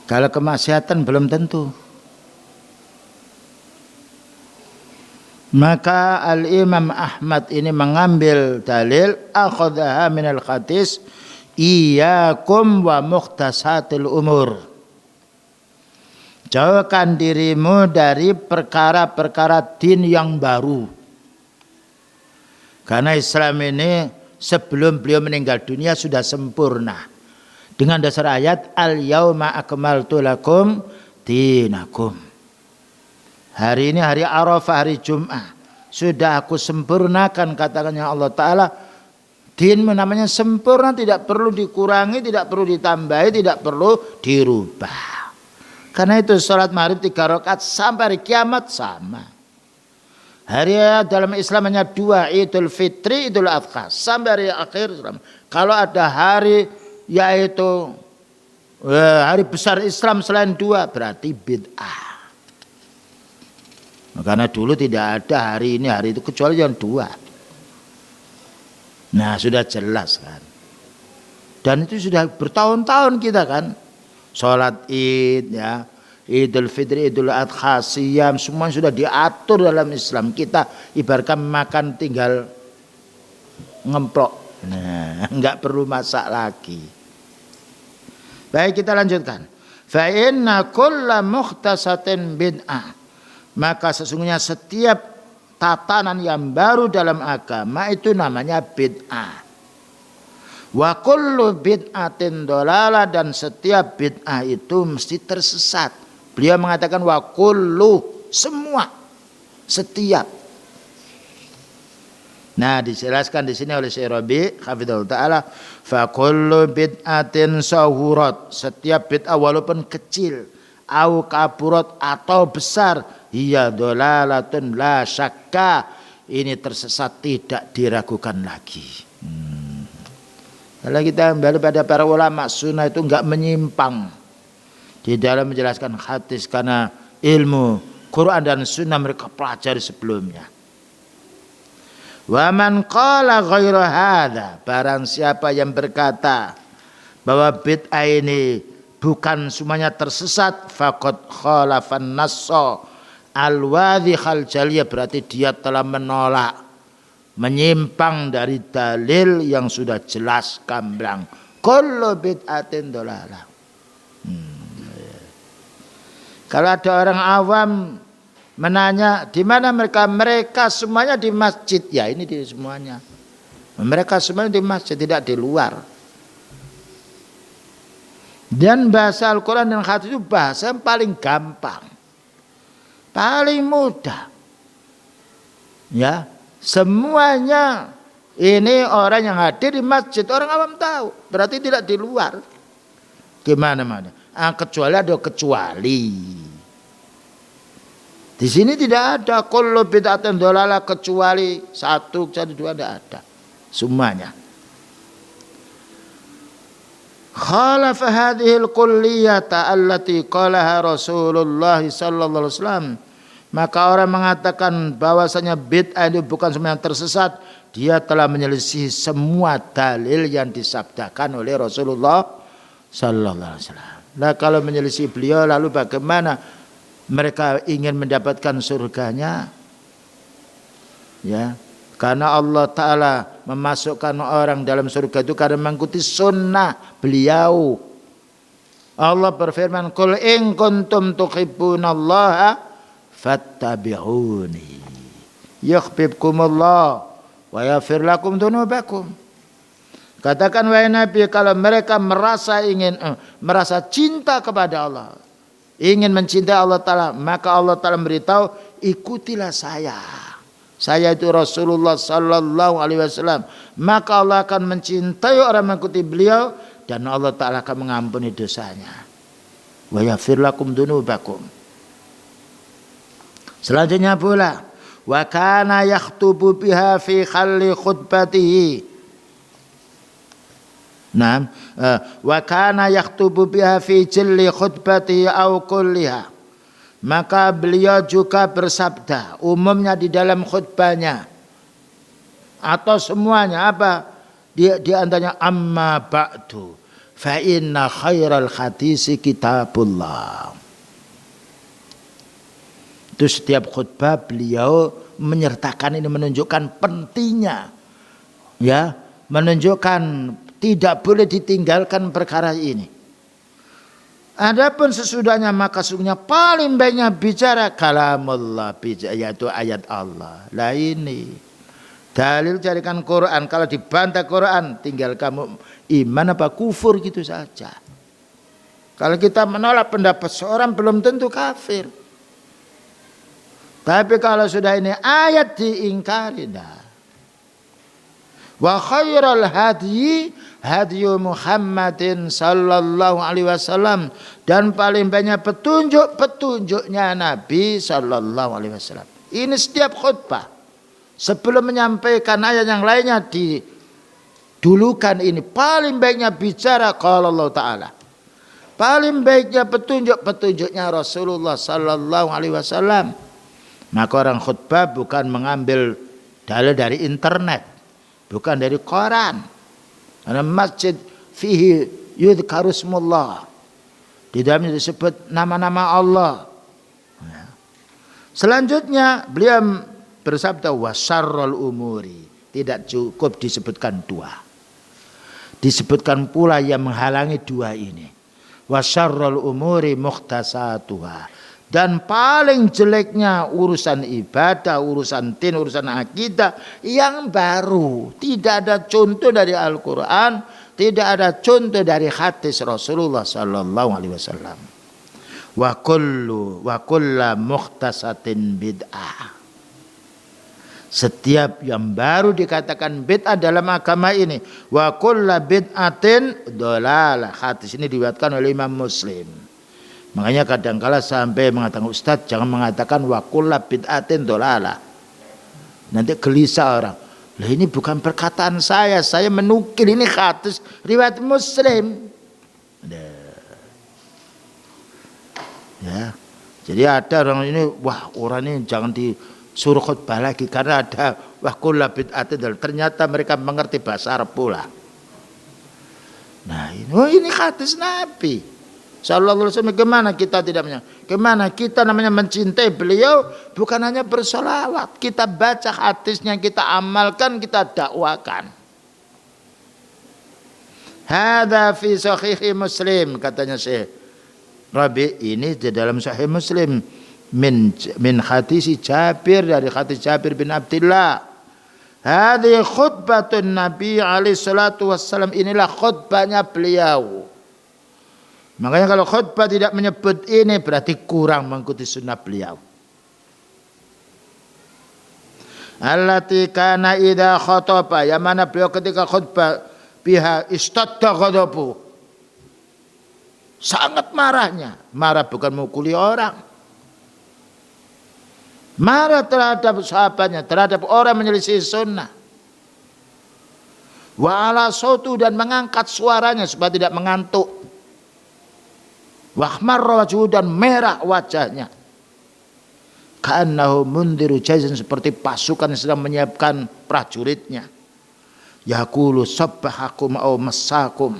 Kalau kemaksiatan belum tentu. Maka Al-Imam Ahmad ini mengambil dalil akhadhaha minal hadis iyyakum wa mukhtasatil umur. Jauhkan dirimu dari perkara-perkara din yang baru. Karena Islam ini sebelum beliau meninggal dunia sudah sempurna. Dengan dasar ayat al-yauma akmaltu lakum dinakum. Hari ini hari Arafah, hari Jumat. Sudah aku sempurnakan, katakannya Allah Ta'ala. Din namanya sempurna, tidak perlu dikurangi, tidak perlu ditambahi, tidak perlu dirubah. Karena itu sholat maghrib 3 rakaat sampai hari kiamat sama. Hari dalam Islam hanya 2, Idul Fitri, Idul Adha, sampai hari akhir. Kalau ada hari yaitu hari besar Islam selain 2, berarti bid'ah. Karena dulu tidak ada hari ini, hari itu kecuali yang 2. Nah, sudah jelas kan. Dan itu sudah bertahun-tahun kita kan. Sholat Id, ya, Idul Fitri, Idul Adha, Siyam, semua sudah diatur dalam Islam. Kita ibaratkan makan tinggal ngemplok. Nah, enggak perlu masak lagi. Baik, kita lanjutkan. Fa inna kulla mukhtasatin bid'ah. Maka sesungguhnya setiap tatanan yang baru dalam agama itu namanya bid'ah. Wa kullu bid'atin dolalah, dan setiap bid'ah itu mesti tersesat. Beliau mengatakan wa kullu, semua, setiap. Nah, dijelaskan di sini oleh Syekh Rabi' hafizahullah ta'ala, fa kullu bid'atin sahurat, setiap bid'ah walaupun kecil, au kaburat atau besar, hiya dolalatun la syakka, ini tersesat tidak diragukan lagi. Kalau kita kembali pada para ulama sunnah itu enggak menyimpang di dalam menjelaskan hadis karena ilmu Quran dan Sunnah mereka pelajari sebelumnya. Wa man qala ghaira hadza, barang siapa yang berkata bahwa bid'ah ini bukan semuanya tersesat, faqad khalafan nassa al-wadhihal jaliyah, berarti dia telah menolak, menyimpang dari dalil yang sudah jelas gamblang. Kullu bid'atin dhalalah. Kalau ada orang awam menanya di mana mereka, mereka semuanya di masjid. Ya ini di semuanya. Mereka semuanya di masjid, tidak di luar. Dan bahasa Al-Quran dan hadis itu bahasa yang paling gampang, paling mudah. Ya, semuanya ini orang yang hadir di masjid, orang awam tahu, berarti tidak di luar. Gimana mana? Kecuali ada kecuali. Di sini tidak ada kullu bid'atin dhalalah kecuali satu, dua, tidak ada. Semuanya. Khalafa hadhihi al-kulliyata allati qalaha Rasulullah sallallahu alaihi wasallam. Maka orang mengatakan bahwasanya bid'ah itu bukan semua yang tersesat, dia telah menyelisih semua dalil yang disabdakan oleh Rasulullah sallallahu alaihi wasallam. Nah, kalau menyelisih beliau lalu bagaimana mereka ingin mendapatkan surganya? Ya, karena Allah Ta'ala memasukkan orang dalam surga itu karena mengikuti sunnah beliau. Allah berfirman, qul in kuntum tuhibbunallaha fattabi'uni yuhibbukumullah wa yaghfir lakum dzunubakum. Katakan wahai Nabi, kalau mereka merasa cinta kepada Allah, ingin mencintai Allah Ta'ala, maka Allah Ta'ala beritahu, ikutilah saya. Saya itu Rasulullah sallallahu alaihi wasallam. Maka Allah akan mencintai orang mengikuti beliau dan Allah Ta'ala akan mengampuni dosanya. Wa yaghfir lakum dzunubakum. Selanjutnya pula, wa kana yakhtubu biha fi khalli khutbatihi. Nah, wa kana yakhtubu biha fi jilli khutbatihi aw kulliha. Maka beliau juga bersabda umumnya di dalam khutbahnya atau semuanya apa? Di antaranya amma ba'du fa inna khairal hadisi kitabullah. Itu setiap khutbah beliau menyertakan ini, menunjukkan pentingnya, ya, menunjukkan tidak boleh ditinggalkan perkara ini. Adapun sesudahnya maka sesungguhnya paling banyak bicara kalamullah, yaitu ayat Allah. Lah ini dalil carikan Quran. Kalau dibantah Quran tinggal kamu iman apa kufur gitu saja. Kalau kita menolak pendapat seorang belum tentu kafir. Tapi kalau sudah ini ayat diingkari, dah. Wa khairal hadyi hadyu Muhammadin sallallahu alaihi wasallam, dan paling banyak petunjuknya Nabi sallallahu alaihi wasallam. Ini setiap khutbah sebelum menyampaikan ayat yang lainnya didulukan ini paling baiknya bicara qala Allah Ta'ala. Paling baiknya petunjuknya Rasulullah sallallahu alaihi wasallam. Maka orang khutbah bukan mengambil dalil dari internet, bukan dari koran. Karena masjid fihi yudhkaru ismullah, di dalamnya disebut nama-nama Allah. Selanjutnya beliau bersabda wa syarrul umuri, tidak cukup disebutkan dua, disebutkan pula yang menghalangi dua ini. Wa syarrul umuri mukhtasatuha, dan paling jeleknya urusan ibadah, urusan din, urusan akidah yang baru. Tidak ada contoh dari Al-Quran, tidak ada contoh dari hadis Rasulullah sallallahu alaihi wasallam. Wa kullu mukhtasatin bid'ah. Setiap yang baru dikatakan bid'ah dalam agama ini. Wa kullu bid'atin dhalalah. Hadis ini diriwayatkan oleh Imam Muslim. Makanya kadang-kala sampai mengatakan, Ustaz jangan mengatakan wa kullu bid'atin dhalalah. Nanti gelisah orang. Lah ini bukan perkataan saya menukil, ini hadis riwayat Muslim. Ya. Jadi ada orang ini, wah orang ini jangan disuruh khutbah lagi karena ada wah kullu bid'atin. Ternyata mereka mengerti bahasa Arab pula. Nah ini hadis Nabi Sallallahu Alaihi Wasallam. Kemana kita namanya mencintai beliau bukan hanya bersolawat, kita baca hadisnya, kita amalkan, kita dakwakan. Hadza fi sahih Muslim, katanya Syekh Rabi, ini di dalam Sahih Muslim min hadis Jabir, dari hadis Jabir bin Abdullah. Hadhi khutbatun Nabi alaihi salatu wassalam, inilah khutbahnya beliau. Makanya kalau khutbah tidak menyebut ini berarti kurang mengikuti sunnah beliau. Allati kana idza khataba, yang mana beliau ketika khutbah biha istadda ghadabu, sangat marahnya. Marah bukan mukuli orang, marah terhadap sahabatnya, terhadap orang menyelisih sunnah. Wa ala sautu, dan mengangkat suaranya supaya tidak mengantuk. Wa ahmarra wajhu, dan merah wajahnya. Ka'annahu mundiru jaizan, seperti pasukan yang sedang menyiapkan prajuritnya. Yaqulu sabbahakum aw massakum,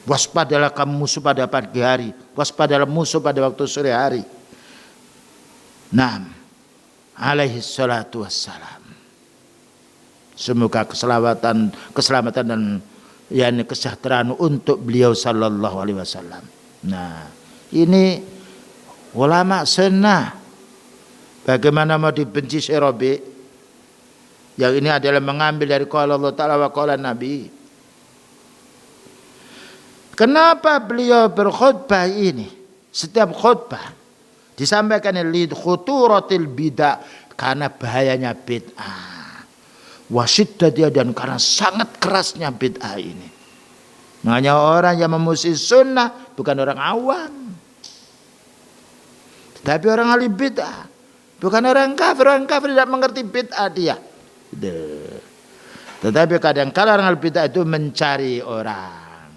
waspadalah kamu musuh pada pagi hari, waspadalah musuh pada waktu sore hari. Naam, alaihi salatu wassalam. Semoga keselamatan dan yakni kesejahteraan untuk beliau sallallahu alaihi wasallam. Nah, ini ulama sunnah. Bagaimana mau dibenci Syekh Rabi? Yang ini adalah mengambil dari qala Allah Ta'ala wa qala Nabi. Kenapa beliau berkhutbah ini? Setiap khutbah disampaikan lid khuturatil bid'ah, karena bahayanya bid'ah. Wasyiddatiha, dan karena sangat kerasnya bid'ah ini. Makanya orang yang memusuhi sunnah bukan orang awam, tetapi orang ahli bid'ah. Bukan orang kafir. Orang kafir tidak mengerti bid'ah dia. Tetapi kadang-kadang orang ahli bid'ah itu mencari orang.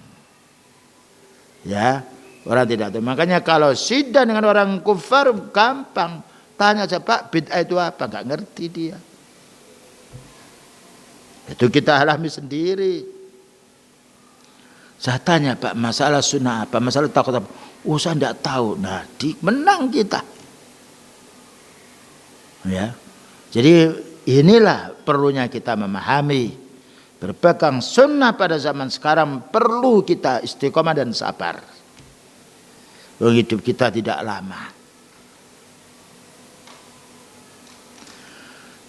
Ya, orang tidak tahu. Makanya kalau sidang dengan orang kufar gampang. Tanya saja, Pak, bid'ah itu apa? Enggak ngerti dia. Itu kita alami sendiri. Saya tanya, Pak, masalah sunnah apa? Masalah takut apa? Oh, saya enggak tahu. Nah, menang kita. Ya. Jadi inilah perlunya kita memahami. Berpegang sunnah pada zaman sekarang perlu kita istiqomah dan sabar. Hidup kita tidak lama.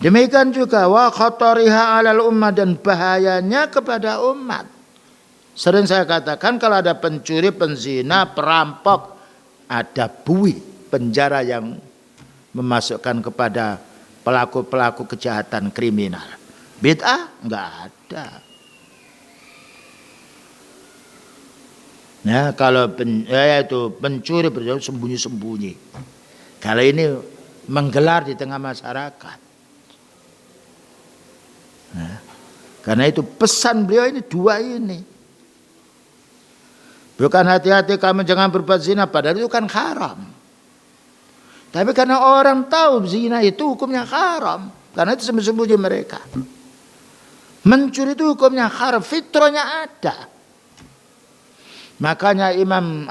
Demikian juga wa khatariha 'alal ummah, dan bahayanya kepada umat. Sering saya katakan kalau ada pencuri, penzina, perampok, ada bui penjara yang memasukkan kepada pelaku-pelaku kejahatan kriminal. Bid'ah enggak ada. Nah, kalau pencuri berjauh sembunyi-sembunyi. Kalau ini menggelar di tengah masyarakat. Nah, karena itu pesan beliau ini dua ini. Bukan hati-hati kamu jangan berbuat zina, padahal itu kan haram. Tapi karena orang tahu zina itu hukumnya haram, karena itu sembunyi-sembunyi mereka. Mencuri itu hukumnya haram, fitrahnya ada. Makanya Imam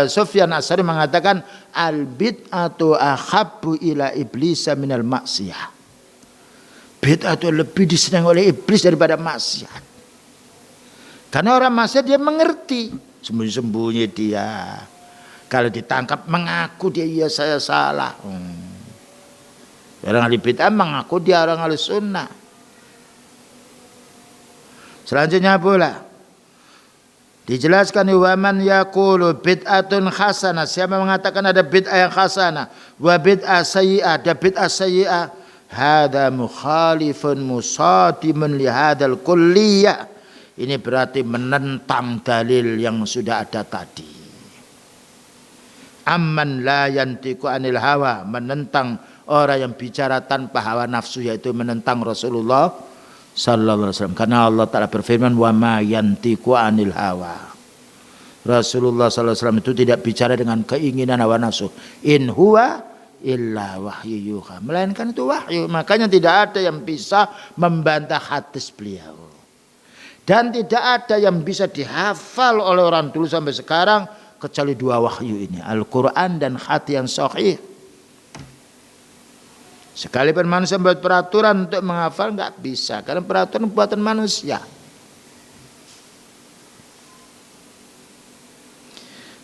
Sufyan As-Tsauri mengatakan al-bid'atu ahabbu ila iblisa minal maksiyah. Bid'ah itu lebih disenangi oleh iblis daripada maksiat. Karena orang maksiat dia mengerti, sembunyi-sembunyi dia. Kalau ditangkap mengaku dia, iya saya salah. Orang ahli bid'ah mengaku dia orang ahli sunnah. Selanjutnya pula dijelaskan wa man yaqulu bid'atun hasanah, siapa mengatakan ada bid'ah yang hasanah, wa bid'ah sayyi'ah, ada bid'ah sayyi'ah, hadza mukhalifun musadimun li hadzal kulliyah. Ini berarti menentang dalil yang sudah ada tadi. Amman la yantiqu anil hawa, menentang orang yang bicara tanpa hawa nafsu, yaitu menentang Rasulullah sallallahu alaihi wasallam. Karena Allah Ta'ala berfirman wa ma yantiqu anil hawa. Rasulullah SAW itu tidak bicara dengan keinginan hawa nafsu. In huwa illa wahyu yuha. Melainkan itu wahyu. Makanya tidak ada yang bisa membantah hadis beliau. Dan tidak ada yang bisa dihafal oleh orang dulu sampai sekarang kecuali dua wahyu ini. Al-Quran dan hadis yang sahih. Sekalipun manusia membuat peraturan untuk menghafal nggak bisa. Karena peraturan buatan manusia.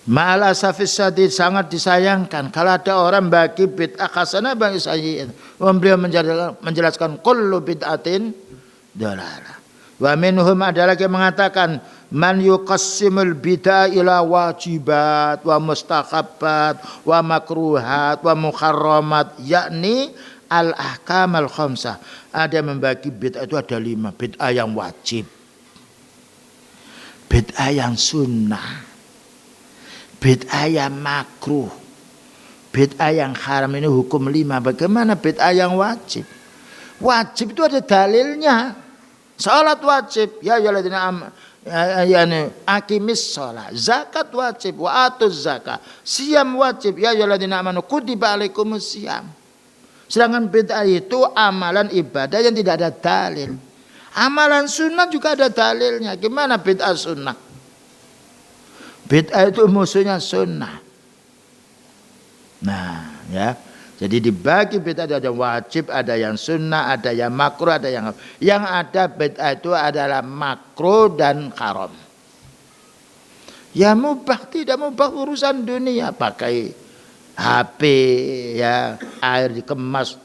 Ma'al asafis sadid, sangat disayangkan kalau ada orang bagi bid'ah hasanah bagi sayyi'ah. Beliau menjelaskan kullu bid'atin dalalah. Wa minhum ada lagi yang mengatakan man yuqassimul bid'ah ila wajibat wa mustahabbat wa makruhat wa muharramat, yakni al ahkam al khamsah. Ada yang membagi bid'ah itu ada 5. Bid'ah yang wajib, bid'ah yang sunnah, bid'ah yang makruh, bid'ah yang haram. Ini hukum 5. Bagaimana bid'ah yang wajib? Wajib itu ada dalilnya. Salat wajib, ya ayyuhalladzina aqimis shalah. Zakat wajib, wa atuz zakat. Siam wajib, ya ayyuhalladzina amanu kutiba alaikumus siam. Sedangkan bid'ah itu amalan ibadah yang tidak ada dalil. Amalan sunnah juga ada dalilnya. Gimana bid'ah sunnah? Bid'ah itu musuhnya sunnah. Nah, ya. Jadi dibagi bid'ah ada yang wajib, ada yang sunnah, ada yang makruh, ada yang ada bid'ah itu adalah makruh dan haram. Ya mubah, tidak mubah urusan dunia, pakai HP ya, air dikemas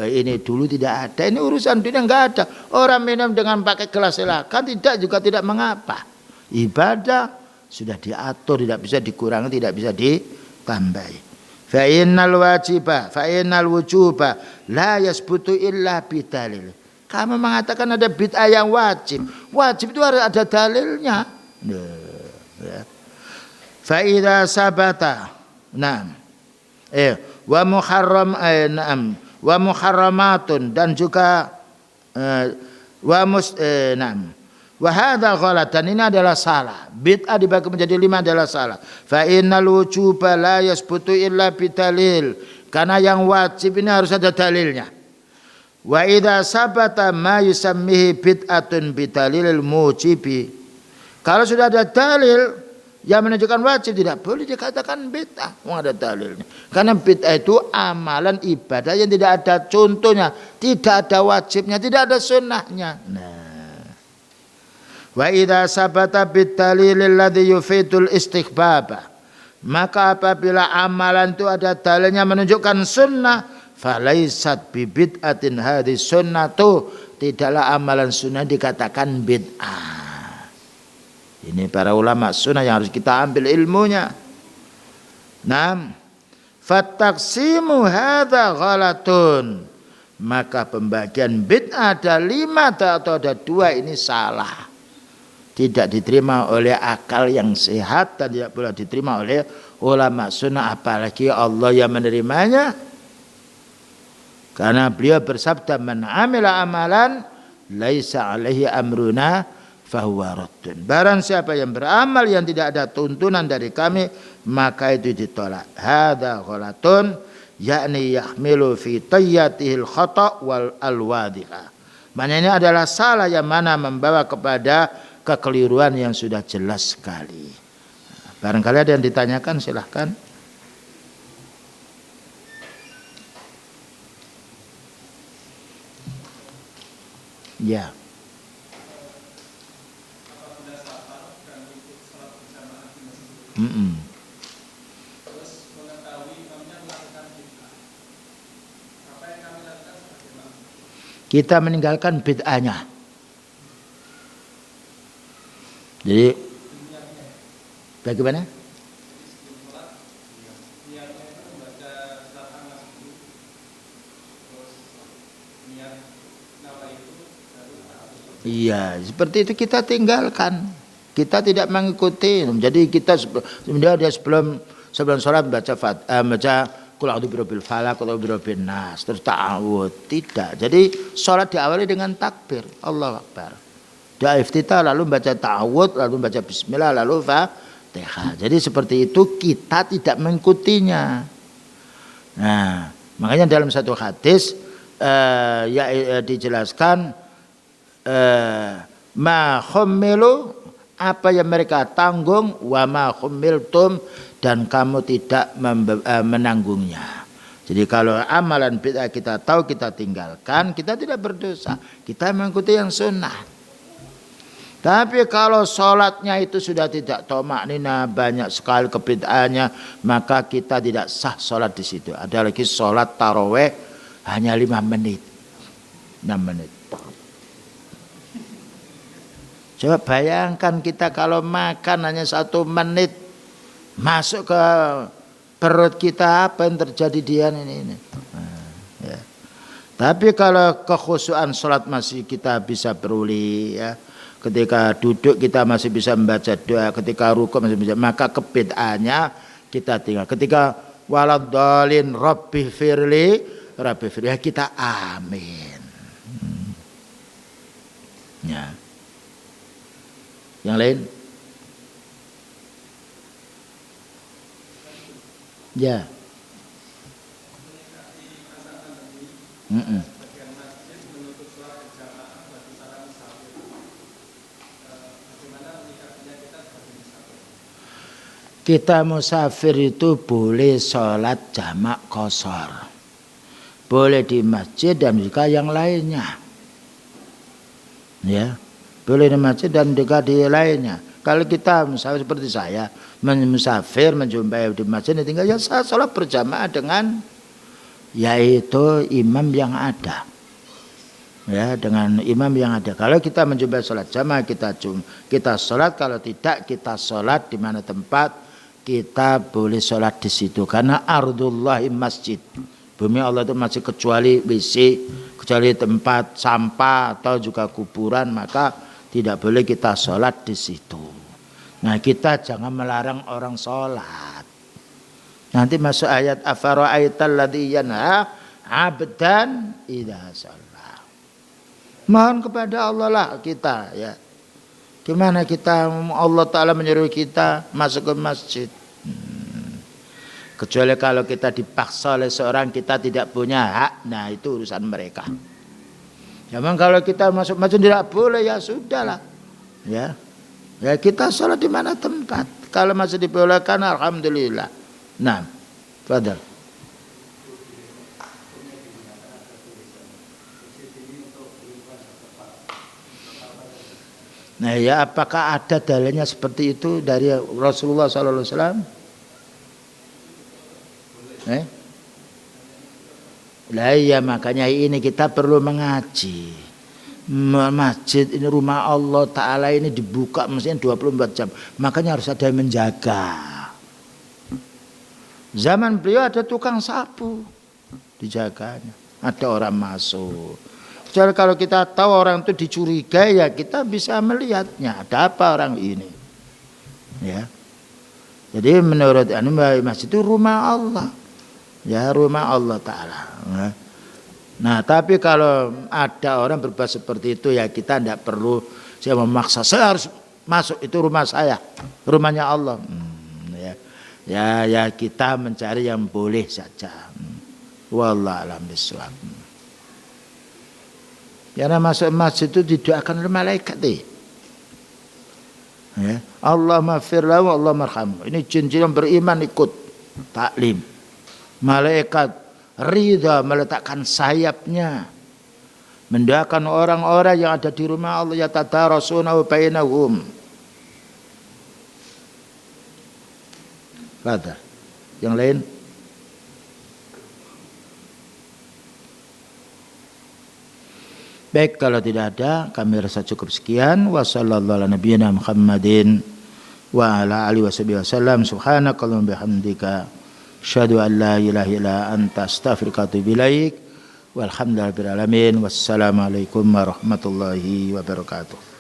ini dulu tidak ada. Ini urusan dunia enggak ada. Orang minum dengan pakai gelas silakan, tidak juga tidak mengapa. Ibadah sudah diatur, tidak bisa dikurangi, tidak bisa ditambahi. Fa innal wajiba, fa innal wujuba la yasbutu illa bidalil. Kamu mengatakan ada bid'ah yang wajib. Wajib itu harus ada dalilnya. Fa idza sabata, na'am. Wa muharram, na'am. Wa muharramatun, dan juga na'am. Wa hadza ghalat, dan ini adalah salah. Bid'ah dibagi menjadi 5 adalah salah. Fa innal wujuba la yasbutu illa bidalil. Karena yang wajib ini harus ada dalilnya. Wa idza sabata ma yusammihi bid'atun bidalilil mujibi. Kalau sudah ada dalil yang menunjukkan wajib, tidak boleh dikatakan bid'ah. Ada dalilnya. Karena bid'ah itu amalan ibadah yang tidak ada contohnya, tidak ada wajibnya, tidak ada sunnahnya. Nah, wa idza sabata bidalilil ladzi yufidul istighbaba, maka apabila amalan itu ada dalilnya menunjukkan sunnah, falaisat bibid'atin hadis sunnatu, tidaklah amalan sunnah dikatakan bid'ah. Ini para ulama sunnah yang harus kita ambil ilmunya. Naam, fattaksimu hadza ghalatun, maka pembagian bid'ah ada 5 atau ada 2 ini salah. Tidak diterima oleh akal yang sehat dan tidak boleh diterima oleh ulama sunnah, apalagi Allah yang menerimanya. Karena beliau bersabda, man amila amalan laisa alaihi amruna fahuwa raddun. Barang siapa yang beramal yang tidak ada tuntunan dari kami, maka itu ditolak. Hadza ghalatun, yakni yahmilu fi tayyatihil khata' wal alwadhiha. Maknanya ini adalah salah yang mana membawa kepada kekeliruan yang sudah jelas sekali. Barangkali ada yang ditanyakan, silahkan. Ya. Kita meninggalkan bid'ahnya. Jadi bagaimana? Iya, seperti itu kita tinggalkan. Kita tidak mengikuti. Jadi kita sebenarnya sebelum sholat baca qul a'udzu birabbil falaq, qul a'udzu birabbin nas, terus ta'awudz. Tidak. Jadi sholat diawali dengan takbir, Allahu Akbar. Doa iftitah, lalu baca ta'awudz, lalu baca bismillah, lalu Fatihah. Jadi seperti itu kita tidak mengikutinya. Nah, makanya dalam satu hadis dijelaskan ma khummilu, apa yang mereka tanggung, wa ma khummiltum, dan kamu tidak menanggungnya. Jadi kalau amalan bid'ah kita tahu kita tinggalkan, kita tidak berdosa, kita mengikuti yang sunnah. Tapi kalau sholatnya itu sudah tidak tamaknina, banyak sekali kebid'ahannya, maka kita tidak sah sholat di situ. Ada lagi sholat taraweh hanya 5 menit, 6 menit. Coba bayangkan kita kalau makan hanya 1 menit, masuk ke perut kita, apa yang terjadi dia ini. Nah, ya. Tapi kalau kekhusyuan sholat masih kita bisa beruli, ya. Ketika duduk kita masih bisa membaca doa, ketika rukuk masih bisa, maka kebid'ahnya kita tinggal. Ketika waladhdallin rabbi firli ya kita amin. Ya. Yang lain? Ya. Kita musafir itu boleh sholat jamak qashar, boleh di masjid dan juga yang lainnya, ya, boleh di masjid dan juga di lainnya. Kalau kita misalnya seperti saya musafir menjumpai di masjid, tinggal ya saya sholat berjamaah dengan yaitu imam yang ada, ya, dengan imam yang ada. Kalau kita menjumpai sholat jamaah kita sholat, kalau tidak kita sholat di mana tempat kita boleh sholat di situ, karena ardullahi masjid, bumi Allah itu masih, kecuali WC, kecuali tempat sampah atau juga kuburan, maka tidak boleh kita sholat di situ. Nah, kita jangan melarang orang sholat. Nanti masuk ayat afara'aital ladzi yanha 'abdan idza shalla. Mohon kepada Allah lah kita, ya. Gimana kita, Allah Ta'ala menyuruh kita masuk ke masjid. Kecuali kalau kita dipaksa oleh seorang, kita tidak punya hak, nah itu urusan mereka. Memang kalau kita masuk masjid tidak boleh, ya sudahlah. Ya, ya kita sholat di mana tempat. Kalau masih dibolehkan, alhamdulillah. Nah, fadhal. Nah, ya, apakah ada dalilnya seperti itu dari Rasulullah SAW? Lah iya, makanya ini kita perlu mengaji. Masjid ini rumah Allah Ta'ala, ini dibuka mestinya 24 jam. Makanya harus ada yang menjaga. Zaman beliau ada tukang sapu, dijaganya. Ada orang masuk. Jadi kalau kita tahu orang itu dicurigai, ya kita bisa melihatnya, ada apa orang ini, ya. Jadi menurut masjid itu rumah Allah, ya, rumah Allah Ta'ala. Nah, tapi kalau ada orang berbuat seperti itu, ya kita tidak perlu saya memaksa, saya harus masuk, itu rumah saya, rumahnya Allah. Ya kita mencari yang boleh saja. Wallahu a'lam bishawab. Karena masuk masjid itu didoakan oleh malaikat deh. Ya, Allah maghfir lahu, Allah marhamhu. Ini jin-jin yang beriman ikut taklim. Malaikat ridha meletakkan sayapnya mendoakan orang-orang yang ada di rumah Allah, yatadarasuna bainahum. Ada yang lain? Baik, kalau tidak ada, kami rasa cukup sekian. Wa sallallahu ala nabiyyina Muhammadin wa ala alihi wasallam. Subhanakallahumma bihamdika asyhadu an la ilaha illa anta astaghfiruka wa atubu ilaik. Walhamdulillahirabbil alamin. Wassalamualaikum warahmatullahi wabarakatuh.